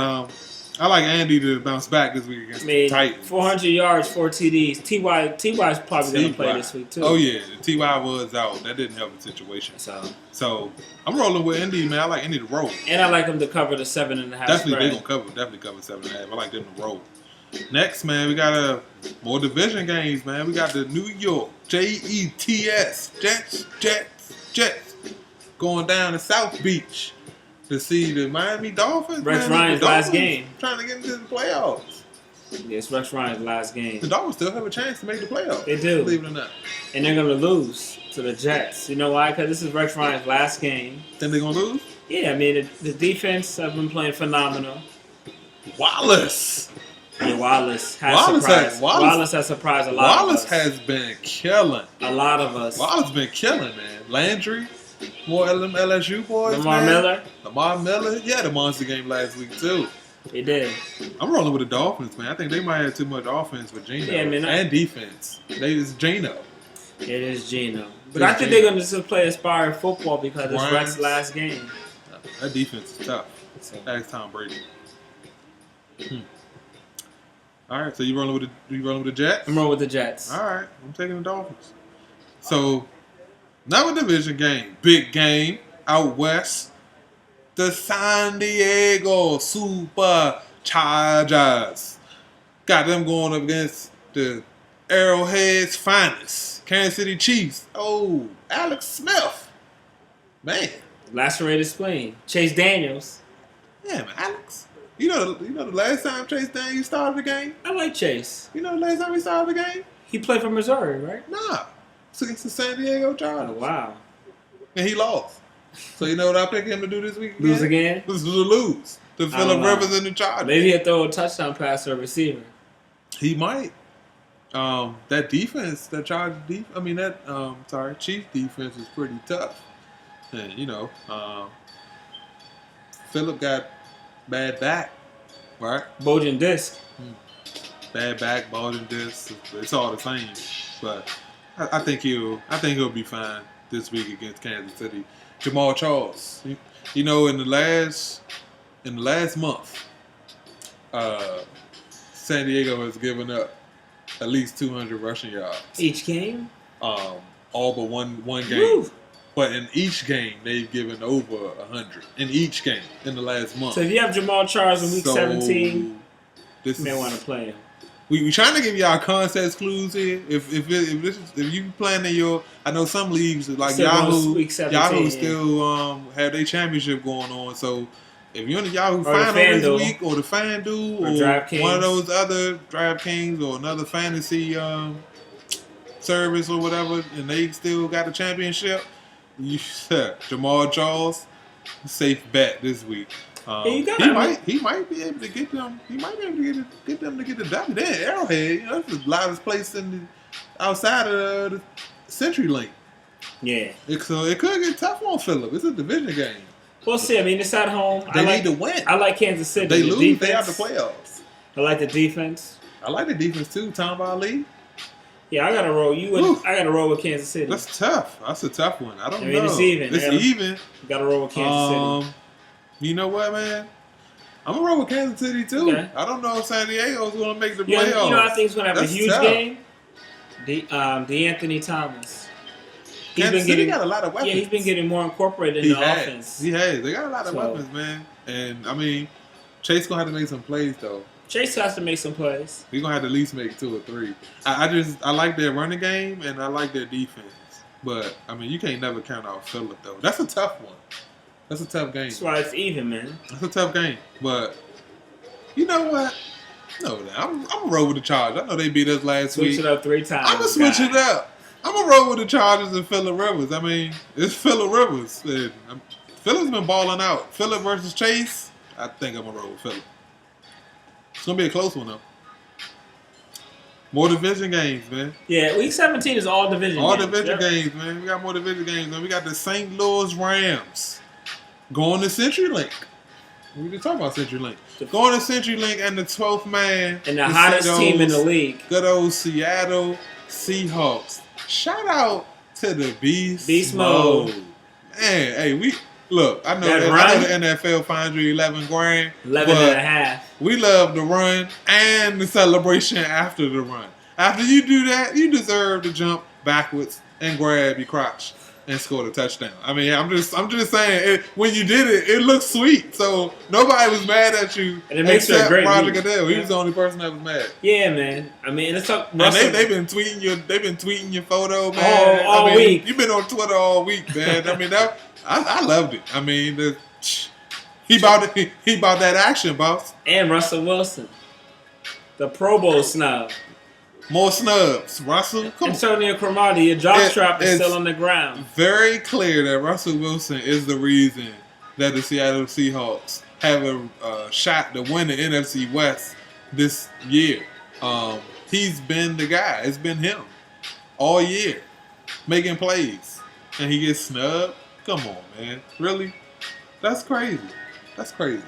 I like Andy to bounce back this week against
I
the
mean,
Titans.
400 yards, 4 TDs. Ty's probably going to play this week, too.
Oh yeah, Ty was out. That didn't help the situation. So I'm rolling with Indy, man. I like Indy to roll.
And I like them to cover the 7.5
Definitely,
spread.
they gonna cover. Definitely cover 7.5. I like them to roll. Next, man, we got more division games, man. We got the New York Jets, Jets, going down to South Beach to see the Miami Dolphins.
Rex
man.
Ryan's
The
last
Dolphins
game.
trying to get into the playoffs.
Yeah, it's Rex Ryan's last game.
The Dolphins still have a chance to make the playoffs.
They do.
Believe it or not.
And they're going to lose to the Jets. You know why? Because this is Rex Ryan's last game.
Think they're gonna lose?
Yeah, I mean, the defense have been playing phenomenal.
Wallace.
Yeah, Wallace has surprised a lot
Wallace
of us.
has been killing.
A lot of us.
Wallace been killing, man. Landry, more LSU boys,
Lamar
man.
Miller.
Lamar Miller. Yeah, the monster game last week, too.
He did.
I'm rolling with the Dolphins, man. I think they might have too much offense for Geno.
Yeah, man,
and defense. It's Geno.
It is Geno. But
It's
I think
Geno.
they're going to just play inspired football because it's
Ryan's-
Rex's last game.
That defense is tough.
So.
Ask Tom Brady. All right, so you rolling with the Jets?
I'm rolling with the Jets.
All right, I'm taking the Dolphins. So, another division game, big game out west. The San Diego Superchargers got them going up against the Arrowhead's finest, Kansas City Chiefs. Oh, Alex Smith, man.
Lacerated spleen. Chase Daniels.
Yeah, man, Alex. You know the last time Chase Daniels started the game?
I like Chase.
You know the last time he started the game?
He played for Missouri, right?
Nah. It's against the San Diego Chargers.
Oh, wow.
And he lost. So you know what I pick him to do this week?
Lose again?
This is to lose. To Phillip Rivers and the Chargers.
Maybe he'll throw a touchdown pass to a receiver.
He might. That defense, that Chargers defense, Chiefs defense is pretty tough. And, Phillip got bad back, right?
Bulging disc.
Bad back, bulging disc. It's all the same. But I think he'll be fine this week against Kansas City. Jamal Charles. In the last month, San Diego has given up at least 200 rushing yards.
Each game?
All but one game.
Woo.
But in each game, they've given over 100. In each game, in the last month.
So if you have Jamal Charles in week 17, you may want to play him.
We trying to give y'all context clues here. If you planning I know some leagues like
still
Yahoo
still
have their championship going on. So if you're in the Yahoo
or
Final
this
week, or the FanDuel, or
DraftKings,
one of those other DraftKings, or another fantasy service or whatever, and they still got a championship, Jamal Charles, safe bet this week. He might be able to get them. He might be able to get them to get the W. Then Arrowhead, that's the loudest place outside of the CenturyLink.
Yeah.
So it could get tough on Phillip. It's a division game.
We'll see. I mean, it's at home.
They need to win.
I like Kansas City.
They lose, they out the playoffs.
I like the defense.
I like the defense too. Tom Ali.
Yeah, I gotta roll. I gotta roll with Kansas City.
That's tough. That's a tough one. I don't know.
It's even.
You
gotta roll with Kansas City.
You know what, man? I'm gonna roll with Kansas City too.
Okay.
I don't know if San Diego's gonna make the playoffs.
I think he's gonna have a huge
tough
game. DeAnthony Thomas.
Kansas City got a lot of weapons.
Yeah, he's been getting more incorporated in the offense.
He has. They got a lot of weapons, man. And I mean, Chase gonna have to make some plays though.
Chase has to make some plays.
He's gonna have to at least make 2 or 3. I like their running game and I like their defense. But I mean, you can't never count out Phillip though. That's a tough one. That's a tough game.
That's why it's even, man.
That's a tough game. But you know what? No, I'm gonna roll with the Chargers. I know they beat us last week.
Switch it up 3 times.
I'm gonna switch it up. I'm gonna roll with the Chargers and Phillip Rivers. I mean, it's Phillip Rivers. Phillip's been balling out. Phillip versus Chase. I think I'm gonna roll with Phillip. It's gonna be a close one though. More division games, man.
Yeah, week 17 is all division games.
All division games, man. We got more division games, man. We got the St. Louis Rams going to CenturyLink. We just talking about CenturyLink. Going to CenturyLink and the 12th man.
And the hottest team in the league.
Good old Seattle Seahawks. Shout out to the Beast Mode. Man, hey, look, I know the NFL finds you 11 grand.
11 and a half.
We love the run and the celebration after the run. After you do that, you deserve to jump backwards and grab your crotch and score the touchdown. I mean, I'm just saying, when you did it, it looked sweet. So nobody was mad at you,
and it makes it a great
Roger Goodell. He was the only person that was mad.
Yeah, man. I mean, let's talk.
And they've been tweeting your photo, man.
All week.
You've been on Twitter all week, man. I mean, I loved it. I mean, he bought that action, boss.
And Russell Wilson, the Pro Bowl snub.
More snubs, Russell.
Antonio Cromartie, your jockstrap is still on the ground.
Very clear that Russell Wilson is the reason that the Seattle Seahawks have a shot to win the NFC West this year. He's been the guy. It's been him all year, making plays, and he gets snubbed. Come on, man. Really? That's crazy. That's crazy.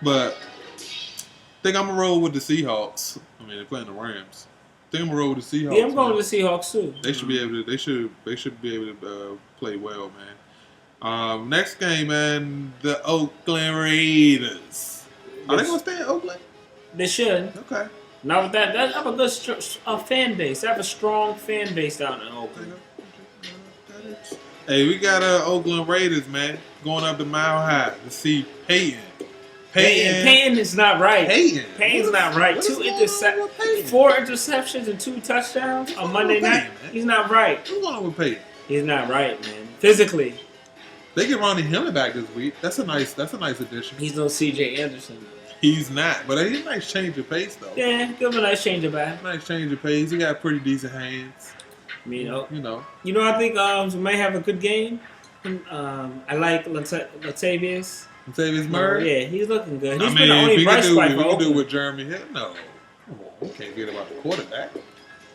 But I think I'm gonna roll with the Seahawks. I mean, they're playing the Rams. I think I'm gonna roll with the Seahawks.
Yeah, I'm going with the Seahawks too.
They should be able to. They should be able to play well, man. Next game, man, the Oakland Raiders. Are they gonna stay in Oakland?
They should.
Okay.
Now with that, they have a good fan base. They have a strong fan base down in Oakland.
Hey, we got Oakland Raiders, man, going up to Mile High to see Peyton.
Peyton is not right. Peyton's not right.
What is going on with Peyton?
4 interceptions and 2 touchdowns on Monday night.
Man?
He's not right.
What's going on with Peyton?
He's not right, man. Physically,
They get Ronnie Hillman back this week. That's a nice addition.
he's no C.J. Anderson.
He's not, but he's a nice change of pace though.
Yeah, give him a nice change of back.
Nice change of pace. He got pretty decent hands.
You know,
I
I think we might have a good game. I like Latavius
Murray.
Yeah, he's looking good. He's been the only bright spot for
do
Oakland.
with Jeremy Hill. No, come on, we can't get about the quarterback.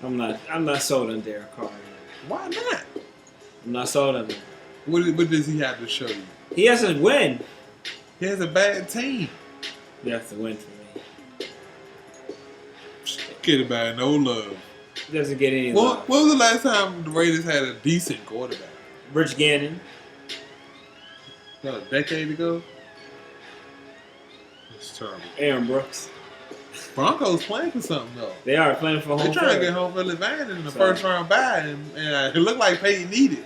I'm not sold on Derek Carr.
Why not?
I'm not sold on him.
What does he have to show you?
He has to win.
He has a bad team.
He has to win for me.
Get about no love.
He doesn't get any
Well,
love.
when was the last time the Raiders had a decent quarterback?
Rich Gannon.
About a decade ago? It's terrible.
Aaron Brooks.
Broncos playing for something, though.
They are playing for home
They're trying to
field.
get home field advantage in the first round bye, and it looked like Peyton needed.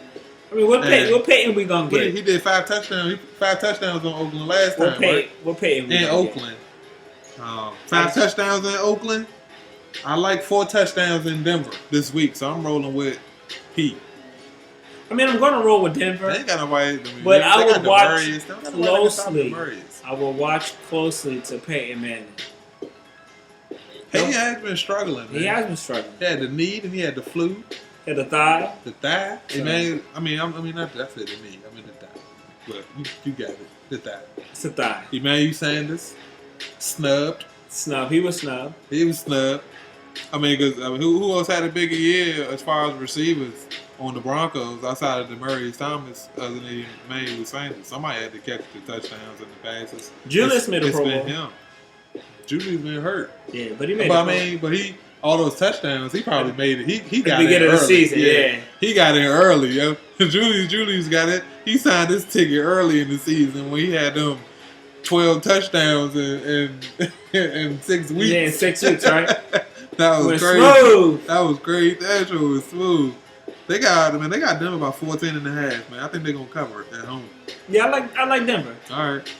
I mean, what Peyton we gonna get?
He did 5 touchdowns. 5 touchdowns on Oakland last time, right?
What Peyton we
In
gonna
Oakland. 5 touchdowns in Oakland. I like 4 touchdowns in Denver this week, so I'm rolling with Pete.
I mean, I'm gonna roll with Denver.
They ain't got nobody.
But I would watch
closely.
I will watch closely to Peyton Manning.
He has been struggling, man.
He has been struggling.
He had the knee and he had the flu.
He had the thigh.
The thigh.
So,
Not that's it, the knee. I mean the thigh. But you got it. The thigh.
It's a thigh.
Emmanuel Sanders snubbed.
He was snubbed.
He was snubbed. Who else had a bigger year as far as receivers on the Broncos outside of Demarius Thomas other than Emmanuel Sanders? Somebody had to catch the touchdowns and the passes.
Julius made a Pro Bowl.
It's been him. Julius been hurt.
Yeah, but he made it.
But he all those touchdowns, he probably made it. He got it
beginning
early.
of the season, yeah.
He got in early, yo. Julius got it. He signed his ticket early in the season when he had them 12 touchdowns in 6 weeks.
Yeah, in 6 weeks, right?
That was crazy.
Smooth.
That was great. That show was smooth. They got them about 14 and a half, man. I think they're gonna cover it at home.
Yeah, I like Denver.
All right.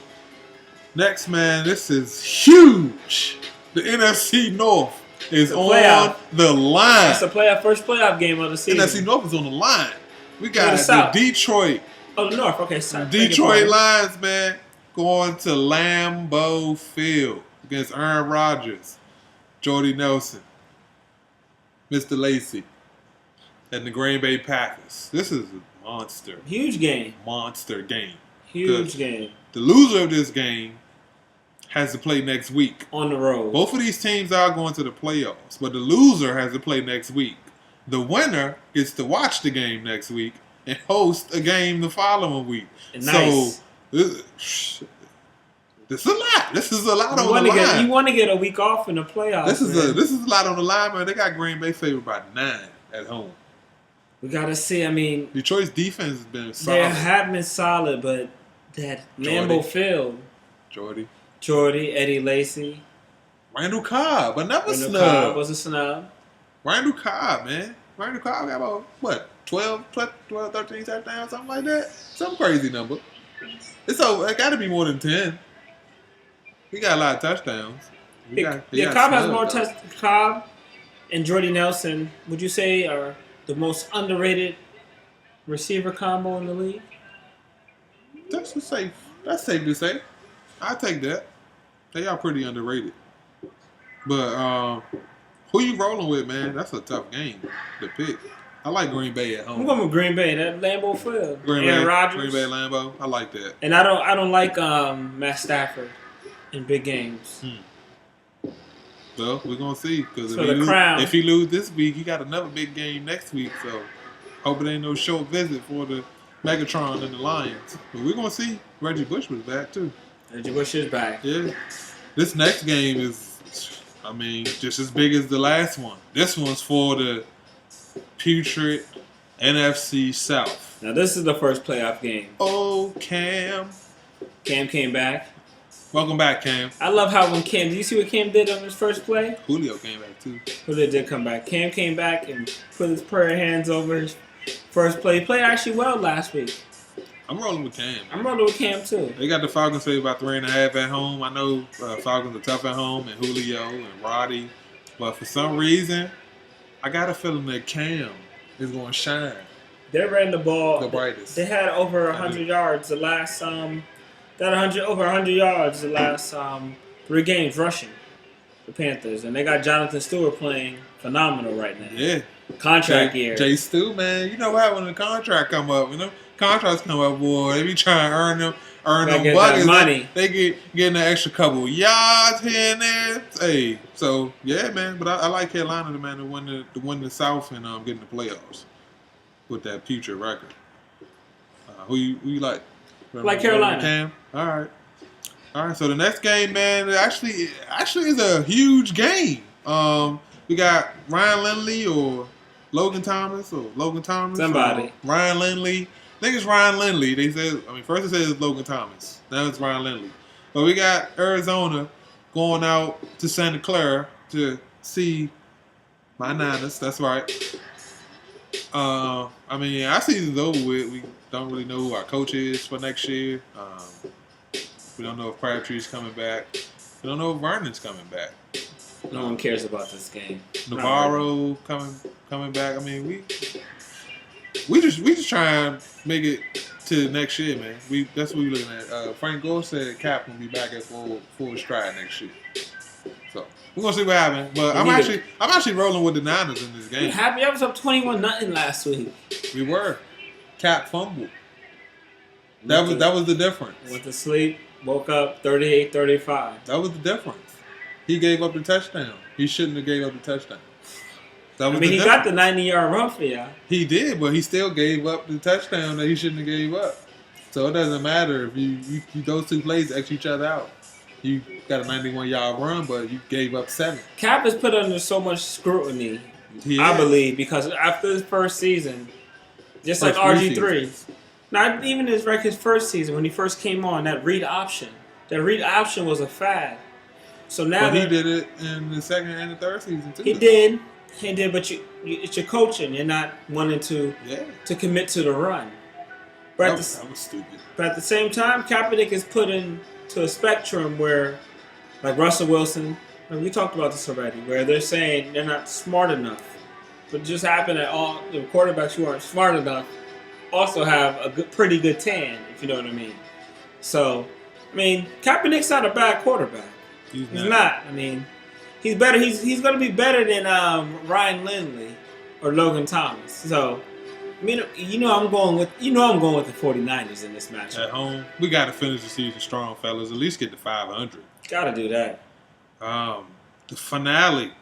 Next, man, this is huge. The NFC North is on the line.
It's the first playoff game of the season.
NFC North is on the line. We got the
South.
Detroit.
Oh, the North. Okay, sorry.
Detroit Lions, man, going to Lambeau Field against Aaron Rodgers, Jordy Nelson, Mr. Lacy, and the Green Bay Packers. This is a monster.
Huge game.
Monster game.
Huge game.
The loser of this game has to play next week.
On the road.
Both of these teams are going to the playoffs, but the loser has to play next week. The winner gets to watch the game next week and host a game the following week.
Nice.
So, this is a lot. This is a lot on the line.
You want to get a week off in the playoffs.
This is a lot on the line, man. They got Green Bay favored by 9 at home.
We got to see. I mean,
Detroit's defense has been solid.
They have been solid, but that Lambeau Field. Jordy, Eddie Lacy.
Randall Cobb, another snub.
Cobb was a snub.
Randall Cobb, man. Randall Cobb got about, 12, 13 touchdowns, something like that? Some crazy number. It got to be more than 10. He got a lot of touchdowns.
Cobb has more touchdowns. Cobb and Jordy Nelson, would you say, are the most underrated receiver combo in the league?
That's safe to say. I take that. They are pretty underrated. But who you rolling with, man? That's a tough game to pick. I like Green Bay at home.
I'm going with Green Bay. That Lambeau Field.
Aaron
Rodgers.
Green Bay, Lambeau. I like that.
And I don't like Matt Stafford in big games.
Well, we're gonna see because
if
he lose this week, he got another big game next week. So hope it ain't no short visit for the Megatron and the Lions. But we're gonna see. Reggie Bush was back too.
Reggie Bush is back.
Yeah. This next game is, just as big as the last one. This one's for the putrid NFC South.
Now, this is the first playoff game.
Oh, Cam.
Cam came back.
Welcome back, Cam.
I love how when Cam, do you see what Cam did on his first play?
Julio came back, too.
Julio did come back. Cam came back and put his prayer hands over his first play. He played actually well last week.
I'm rolling with Cam.
I'm rolling with Cam, too.
They got the Falcons say about 3.5 at home. I know Falcons are tough at home, and Julio and Roddy. But for some reason, I got a feeling that Cam is going to shine.
They ran the ball.
The brightest.
They had over 100 yards the last over 100 yards the last 3 games rushing. The Panthers, and they got Jonathan Stewart playing phenomenal right now.
Yeah.
Contract year.
Jay Stu, man, you know what happens when the contract come up? You know, contracts come up, boy. They be trying to earn them
Get
buckets.
that money.
They getting an extra couple yards here and there. Hey, so yeah, man. But I like Carolina, man, to win the South and get in the playoffs with that future record. Who you like?
Like Carolina.
Cam? All right. So the next game, man, actually is a huge game. We got Ryan Lindley or Logan Thomas.
Somebody.
Ryan Lindley. I think it's Ryan Lindley. They said, first it says Logan Thomas. Now it's Ryan Lindley. But we got Arizona going out to Santa Clara to see my Niners. That's right. Our season's over with. We don't really know who our coach is for next year. We don't know if Crabtree's coming back. We don't know if Vernon's coming back.
No one cares about this game.
Navarro coming back. We just try and make it to next year, man. That's what we're looking at. Frank Gore said Cap will be back at full stride next year. So we're gonna see what happens. But I'm actually rolling with the Niners in this game.
You happy? I was up 21-0 last week.
We were. Cap fumbled. That was the difference.
Went to sleep, woke up 38-35.
That was the difference. He gave up the touchdown. He shouldn't have gave up the touchdown.
He got the 90-yard run for you.
He did, but he still gave up the touchdown that he shouldn't have gave up. So it doesn't matter if you those two plays X each other out. You got a 91-yard run, but you gave up 7.
Cap is put under so much scrutiny, I believe, because after his first season, just like RG3, not even his first season, when he first came on, that read option was a fad. So now
he did it in the second and the third season too.
He did, but it's your coaching. You're not wanting to commit to the run. But
that was stupid.
But at the same time, Kaepernick is put into a spectrum where, like Russell Wilson, and we talked about this already, where they're saying they're not smart enough. But it just happened that all the quarterbacks who aren't smart enough also have a pretty good tan, if you know what I mean. So, Kaepernick's not a bad quarterback. He's not. He's better. He's going to be better than Ryan Lindley or Logan Thomas. So, I'm going with the 49ers in this matchup.
At home, we got to finish the season strong, fellas. At least get to 500.
Got to do that.
The finale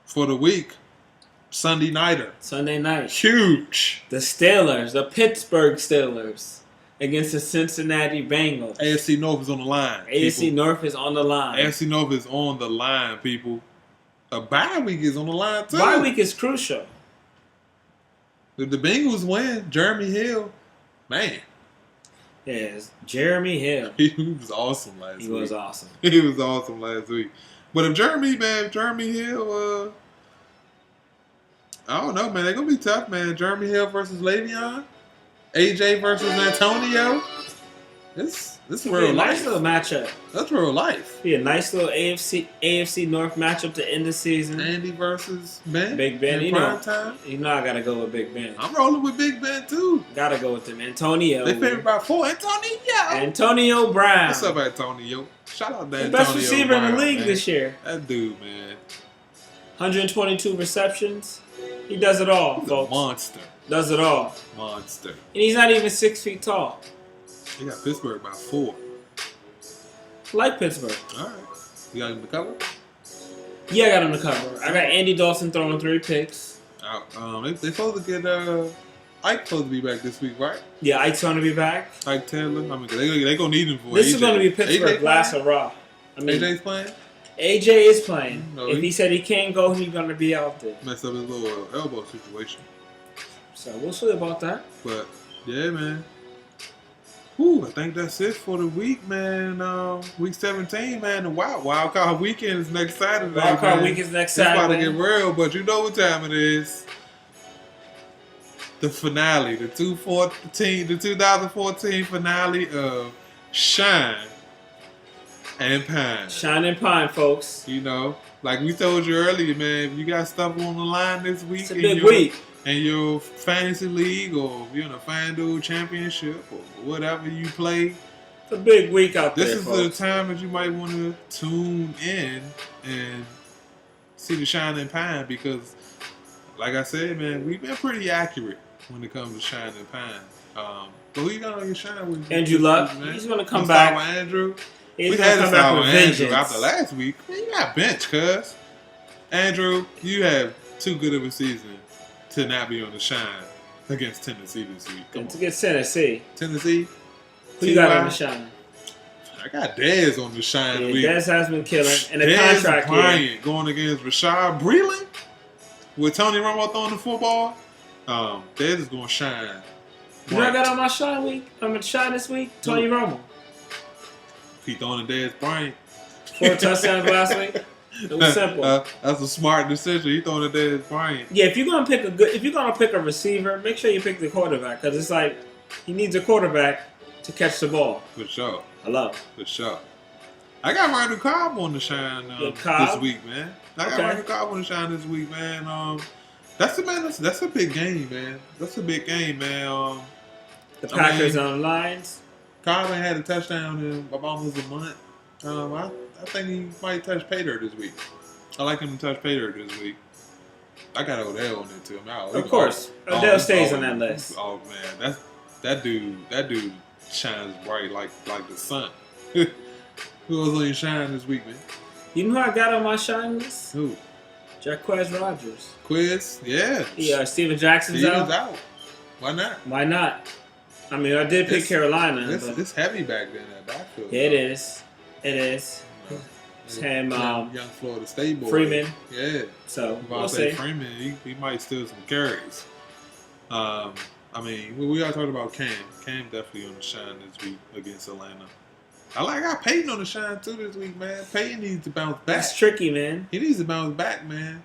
for the week, Sunday night.
Huge. The Pittsburgh Steelers against the Cincinnati Bengals.
AFC North is on the line.
AFC North is on the line.
AFC North is on the line, people. A bye week is on the line, too.
Bye week is crucial.
If the Bengals win, Jeremy Hill, man.
Yes, Jeremy Hill.
He was awesome last week.
He was awesome.
He was awesome last week. But if Jeremy Hill, I don't know, man. They're going to be tough, man. Jeremy Hill versus Le'Veon. AJ versus Antonio. This real life.
Nice little matchup.
That's real life.
Be a nice little AFC North matchup to end the season.
Andy versus Ben.
Big Ben.
Prime time.
I gotta go with Big Ben.
I'm rolling with Big Ben too.
Gotta go with him. Antonio.
They favored by 4.
Antonio Brown.
What's up, Antonio? Shout out to Antonio.
The best receiver
Brown,
in the league
man.
this year.
That dude, man.
122 receptions. He does it all,
He's
folks.
a monster.
Does it all.
Monster.
And he's not even 6 feet tall.
He got Pittsburgh by 4.
Like Pittsburgh.
All right. You got him to cover?
Yeah, I got him to cover. I got Andy Dawson throwing 3 picks.
They supposed to get Ike supposed to be back this week, right?
Yeah, Ike's going to be back.
Ike Taylor. They going to need him for
This
AJ.
is going to be Pittsburgh last hurrah.
AJ's playing?
AJ is playing.
No,
if he said he can't go, he's going to be out there.
Messed up his little elbow situation.
So we'll see about that.
But Yeah, man. Whew, I think that's it for the week, man. Week 17, man. The wild card weekend is next Saturday.
Wild card
man.
week is next
It's about to
Saturday.
get real, but you know what time it is. The finale, the 2014 finale of Shine and Pine.
Shine and Pine, folks.
You know, like we told you earlier, man, if you got stuff on the line this week,
It's a big week.
in your fantasy league, or if you're in a FanDuel championship, or whatever you play,
It's a big week out
this
there,
is
folks.
the time that you might want to tune in and see the Shine and Pine, because, like I said, man, we've been pretty accurate when it comes to Shine and Pine. But who you got on your Shine with?
Andrew Luck.
Man?
He's going to come
You
back.
start with Andrew.
He's
We
going
had
to
to
come back
start
with
with Andrew
vengeance.
after last week. Man, you got bench, cuz. Andrew, you have too good of a season to not be on the Shine against Tennessee this week. Come
To
on.
get Tennessee.
Tennessee.
Who you got
T.Y.
on the Shine?
I got Dez on the Shine
Yeah,
week.
Dez has been killing. And the
Dez
contract year.
Bryant going against Rashad Breeland with Tony Romo throwing the football. Dez is going to shine.
You know I got on my Shine week? I'm going to Shine this week? Tony Romo.
He throwing the Dez Bryant.
4 touchdowns last week. It was simple.
That's a smart decision. He throwing the Dez Bryant.
Yeah, if you're gonna pick a receiver, make sure you pick the quarterback, because it's like he needs a quarterback to catch the ball.
For sure.
Hello.
For sure. I got Randall Cobb on the Shine
Cobb?
this week, man. I got
Okay.
Randall Cobb on the Shine this week, man. That's a big game, man. That's a big game, man.
The Packers on the lines.
Cobb ain't had a touchdown in almost a month. I think he might touch pay dirt this week. I like him to touch pay dirt this week. I got Odell on it too.
Of course, Odell stays on that list.
Oh man, that dude shines bright like the sun. Who was on your shine this week, man?
You know who I got on my Shine list?
Who?
Jacquez Rodgers.
Quiz? Yeah.
Yeah, Steven Jackson's
Steven's
out.
out. Why not?
Why not? I mean, I did pick Carolina. But
It's heavy back there in that backfield.
it is. It is. It's him,
young Florida State boy.
Freeman.
Yeah.
So we'll
Devontae
see.
Freeman, he might steal some carries. I mean, we all talked about Cam. Cam definitely on the shine this week against Atlanta. I got Peyton on the shine too this week, man. Peyton needs to bounce back.
That's tricky, man.
He needs to bounce back, man.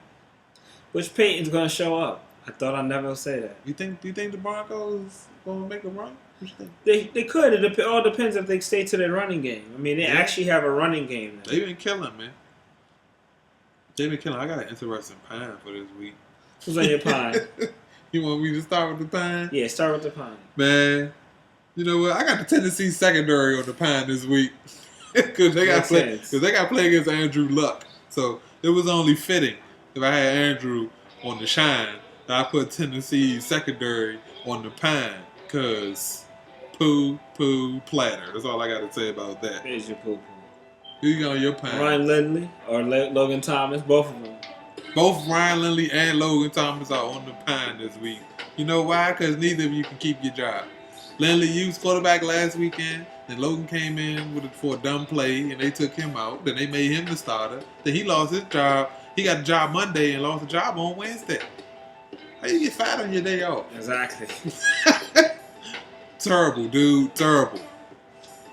Which Peyton's gonna show up? I thought I'd never say that.
Do you think the Broncos gonna make a run? What you think?
They could. It all depends if they stay to their running game. I mean, they actually have a running game now.
They've been killing, man. They've been killing. I got an interesting pine for this week.
Who's on your pine?
You want me to start with the pine?
Yeah, start with the pine.
Man, you know what? I got the Tennessee secondary on the pine this week because they got to play against Andrew Luck. So it was only fitting if I had Andrew on the shine that I put Tennessee secondary on the pine, because poo platter. That's all I got to say about that.
There's your poo.
Who you got on your pine?
Ryan Lindley or Logan Thomas, both of them.
Both Ryan Lindley and Logan Thomas are on the pine this week. You know why? Because neither of you can keep your job. Lindley used quarterback last weekend. Then Logan came in for a dumb play, and they took him out. Then they made him the starter. Then he lost his job. He got the job Monday and lost the job on Wednesday. How you get fired on your day off?
Exactly.
Terrible, dude. Terrible.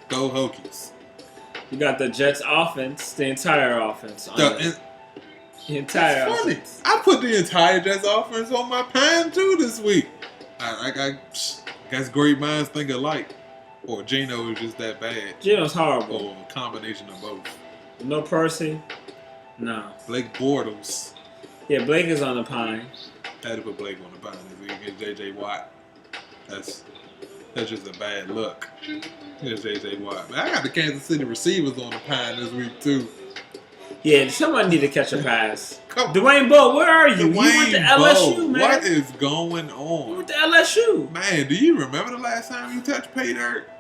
Go Hokies.
You got the Jets offense, the entire offense. The entire
That's funny.
offense.
I put the entire Jets offense on my pine too this week. I guess great minds think alike. Or Geno is just that bad.
Geno's horrible.
Or a combination of both.
No Percy. No.
Blake Bortles.
Yeah, Blake is on the pine.
Had to put Blake on the pine this week against J.J. Watt. That's just a bad look. Here's J.J. Watt. Man, I got the Kansas City receivers on the pine this week too.
Yeah, somebody need to catch a pass.
Come
Dwayne Bowe, where are you?
Dwayne
You went to LSU,
Bowe,
man.
what is going
You
on?
went to LSU.
Man, do you remember the last time you touched pay dirt?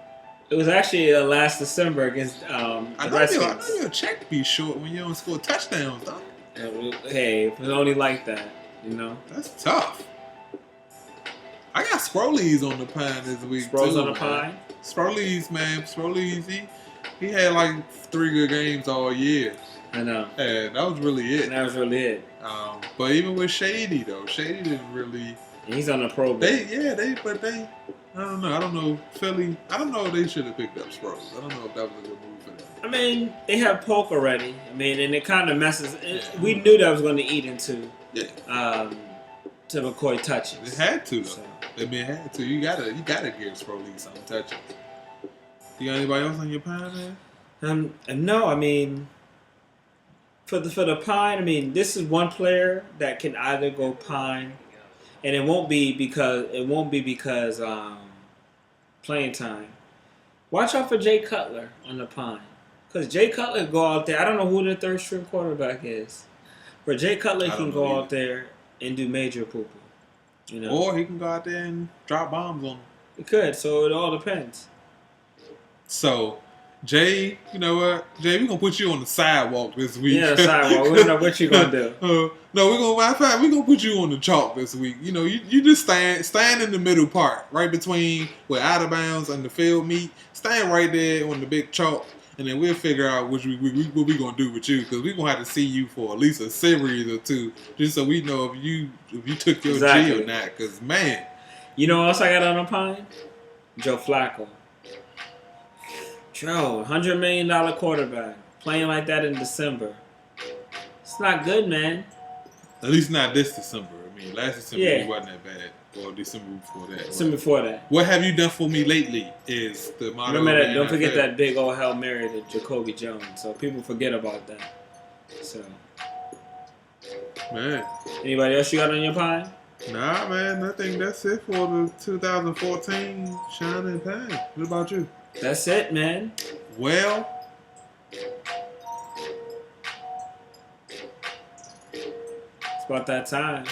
It was actually last December against the
I know
Redskins.
your check be short when you don't score touchdowns, though.
Hey, if it was only like that, you know.
That's tough. I got Scrollies on the pine this week
Sproles
too,
on the
man.
pine.
Scrollies, man. Scrollies, he had like 3 good games all year.
I know.
And that was really it.
And that was really it.
But even with Shady, though, Shady didn't really
And he's on the Pro Bowl.
I don't know. I don't know Philly. I don't know if they should have picked up Sproles. I don't know if that was a good move for them.
I mean, they have Polk already. I mean, and it kind of messes. We knew that was going to eat into to McCoy touches.
It had to though.
So.
I mean, it had to. You gotta give Sproles some touches. You got anybody else on your pine, man?
No, I mean, for the pine, I mean, this is one player that can either go pine, and it won't be because playing time. Watch out for Jay Cutler on the pine, because Jay Cutler go out there. I don't know who the third string quarterback is, but Jay Cutler can go out there and do major poo-poo. You know,
or he can go out there and drop bombs on them.
He could. So it all depends.
So, Jay, you know what? Jay, we're going to put you on the sidewalk this week.
Yeah, the sidewalk. We don't know what you're going to do.
No, we're going to put you on the chalk this week. You know, you just stand in the middle part, right between where out of bounds and the field meet. Stand right there on the big chalk, and then we'll figure out what we're going to do with you, because we're going to have to see you for at least a series or two, just so we know if you took your G or not, because, man.
You know what else I got on the pine? Joe Flacco. Joe, $100 million quarterback, playing like that in December. It's not good, man.
At least not this December. I mean, last December he wasn't that bad. Or December before that.
December before that.
What have you done for me lately is the motto.
Remember that, don't forget that big old Hail Mary to Jacoby Jones. So people forget about that. So.
Man.
Anybody else you got on your pine?
Nah, man. I think that's it for the 2014 Shining Pine. What about you?
That's it, man.
Well,
it's about that time.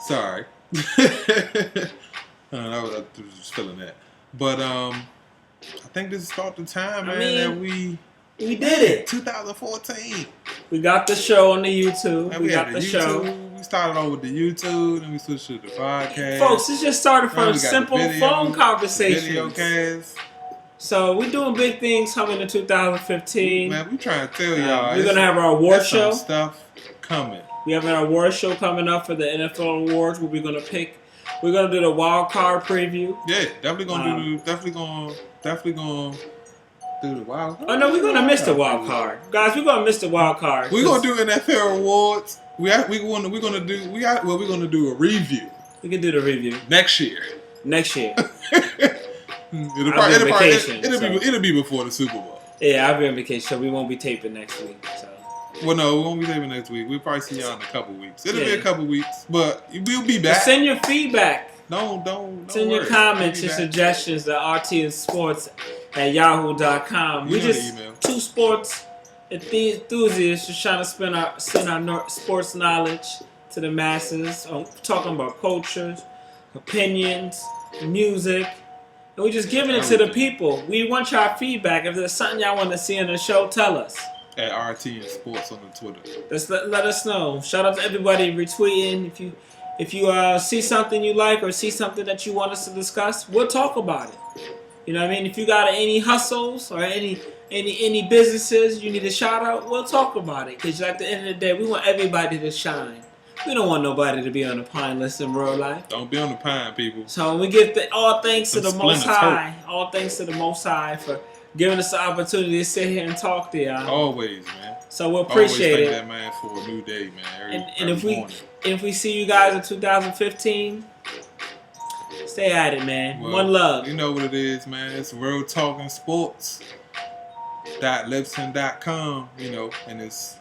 Sorry. I was just feeling that. But I think this is about the time, man, that we
did it.
2014.
We got the show on the YouTube.
We got the show. We started off with the YouTube, then we switched to the podcast.
Folks, this just started from simple phone conversations.
Video cast.
So we're doing big things coming in 2015.
Man, we trying to tell y'all.
We're gonna have our award show.
Some stuff coming.
We have an award show coming up for the NFL awards where we're gonna pick. We're gonna do the wild card preview.
Yeah, definitely gonna do the wild card.
Oh no, we're gonna miss the wild card, guys. We're gonna miss the wild card.
We're gonna do NFL awards. We're gonna do a review.
We can do the review
next year. It'll be before the Super Bowl.
Yeah, I'll be on vacation, so we won't be taping next week. So.
Well, no, we won't be taping next week. We'll probably see y'all in a couple weeks. It'll be a couple weeks, but we'll be back.
Send your feedback.
Don't
send your comments and suggestions to rtandsports@yahoo.com. We just two sports enthusiasts just trying to send our sports knowledge to the masses. Talking about cultures, opinions, music. And we're just giving it to the people. We want y'all feedback. If there's something y'all want to see on the show, tell us.
At RT and Sports on the Twitter.
Let us know. Shout out to everybody retweeting. If you see something you like or see something that you want us to discuss, we'll talk about it. You know what I mean? If you got any hustles or any businesses you need a shout out, we'll talk about it. Because at the end of the day, we want everybody to shine. We don't want nobody to be on the pine list in real life.
Don't be on the pine, people.
So we give all thanks to the Most High. All thanks to the Most High for giving us the opportunity to sit here and talk to y'all.
Always, man.
So we appreciate
it. Always thank that man for a new day, man.
If we see you guys in 2015, stay at it, man.
Well,
one love.
You know what it is, man. It's Real Talking Sports. .libsyn.com, you know, and it's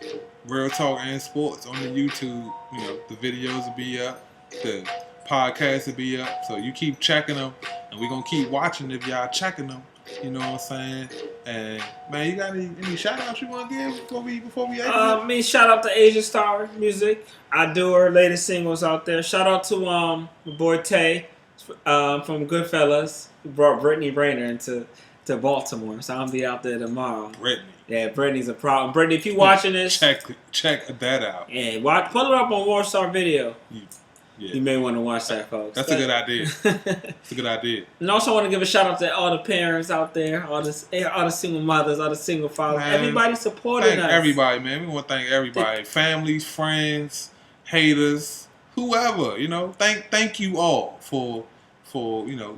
Real Talk and Sports on the YouTube. You know, the videos will be up, the podcast will be up, so you keep checking them, and we're gonna keep watching if y'all checking them. You know what I'm saying? And man, you got any shout outs you want to give before we exit?
Shout out to Asia Star Music. I do her latest singles out there. Shout out to my boy Tay from Goodfellas, who brought Brittany Rayner into Baltimore, so I'll be out there tomorrow.
Brittany.
Yeah, Brittany's a problem. Brittany, if you watching this,
check that out.
Yeah, pull it up on Warstar Video. Yeah. You may want to watch that, folks.
That's a good idea. It's a good idea.
And also want to give a shout out to all the parents out there, all the single mothers, all the single fathers. Man, everybody supporting us.
Everybody, man. We want to thank everybody. Families, friends, haters, whoever, thank you all for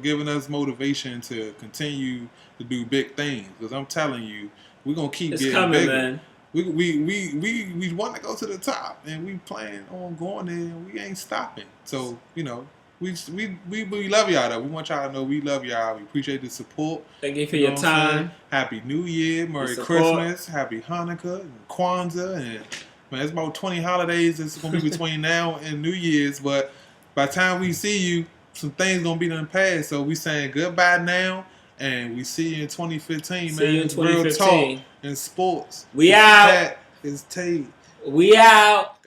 giving us motivation to continue to do big things. Because I'm telling you, we're gonna keep
It's
getting
coming,
bigger.
man.
We want to go to the top, and we plan on going there, and we ain't stopping. So we love y'all though. We want y'all to know we love y'all. We appreciate the support.
Thank you for your time.
Happy New Year, Merry Christmas, Happy Hanukkah, and Kwanzaa, and man, it's about 20 holidays that's gonna be between now and New Year's. But by the time we see you, some things gonna be done past. So we saying goodbye now, and we see you in 2015, man.
See you in
It's real
2015.
talk in sports.
We
it's
out.
Pat, it's Tate.
We out.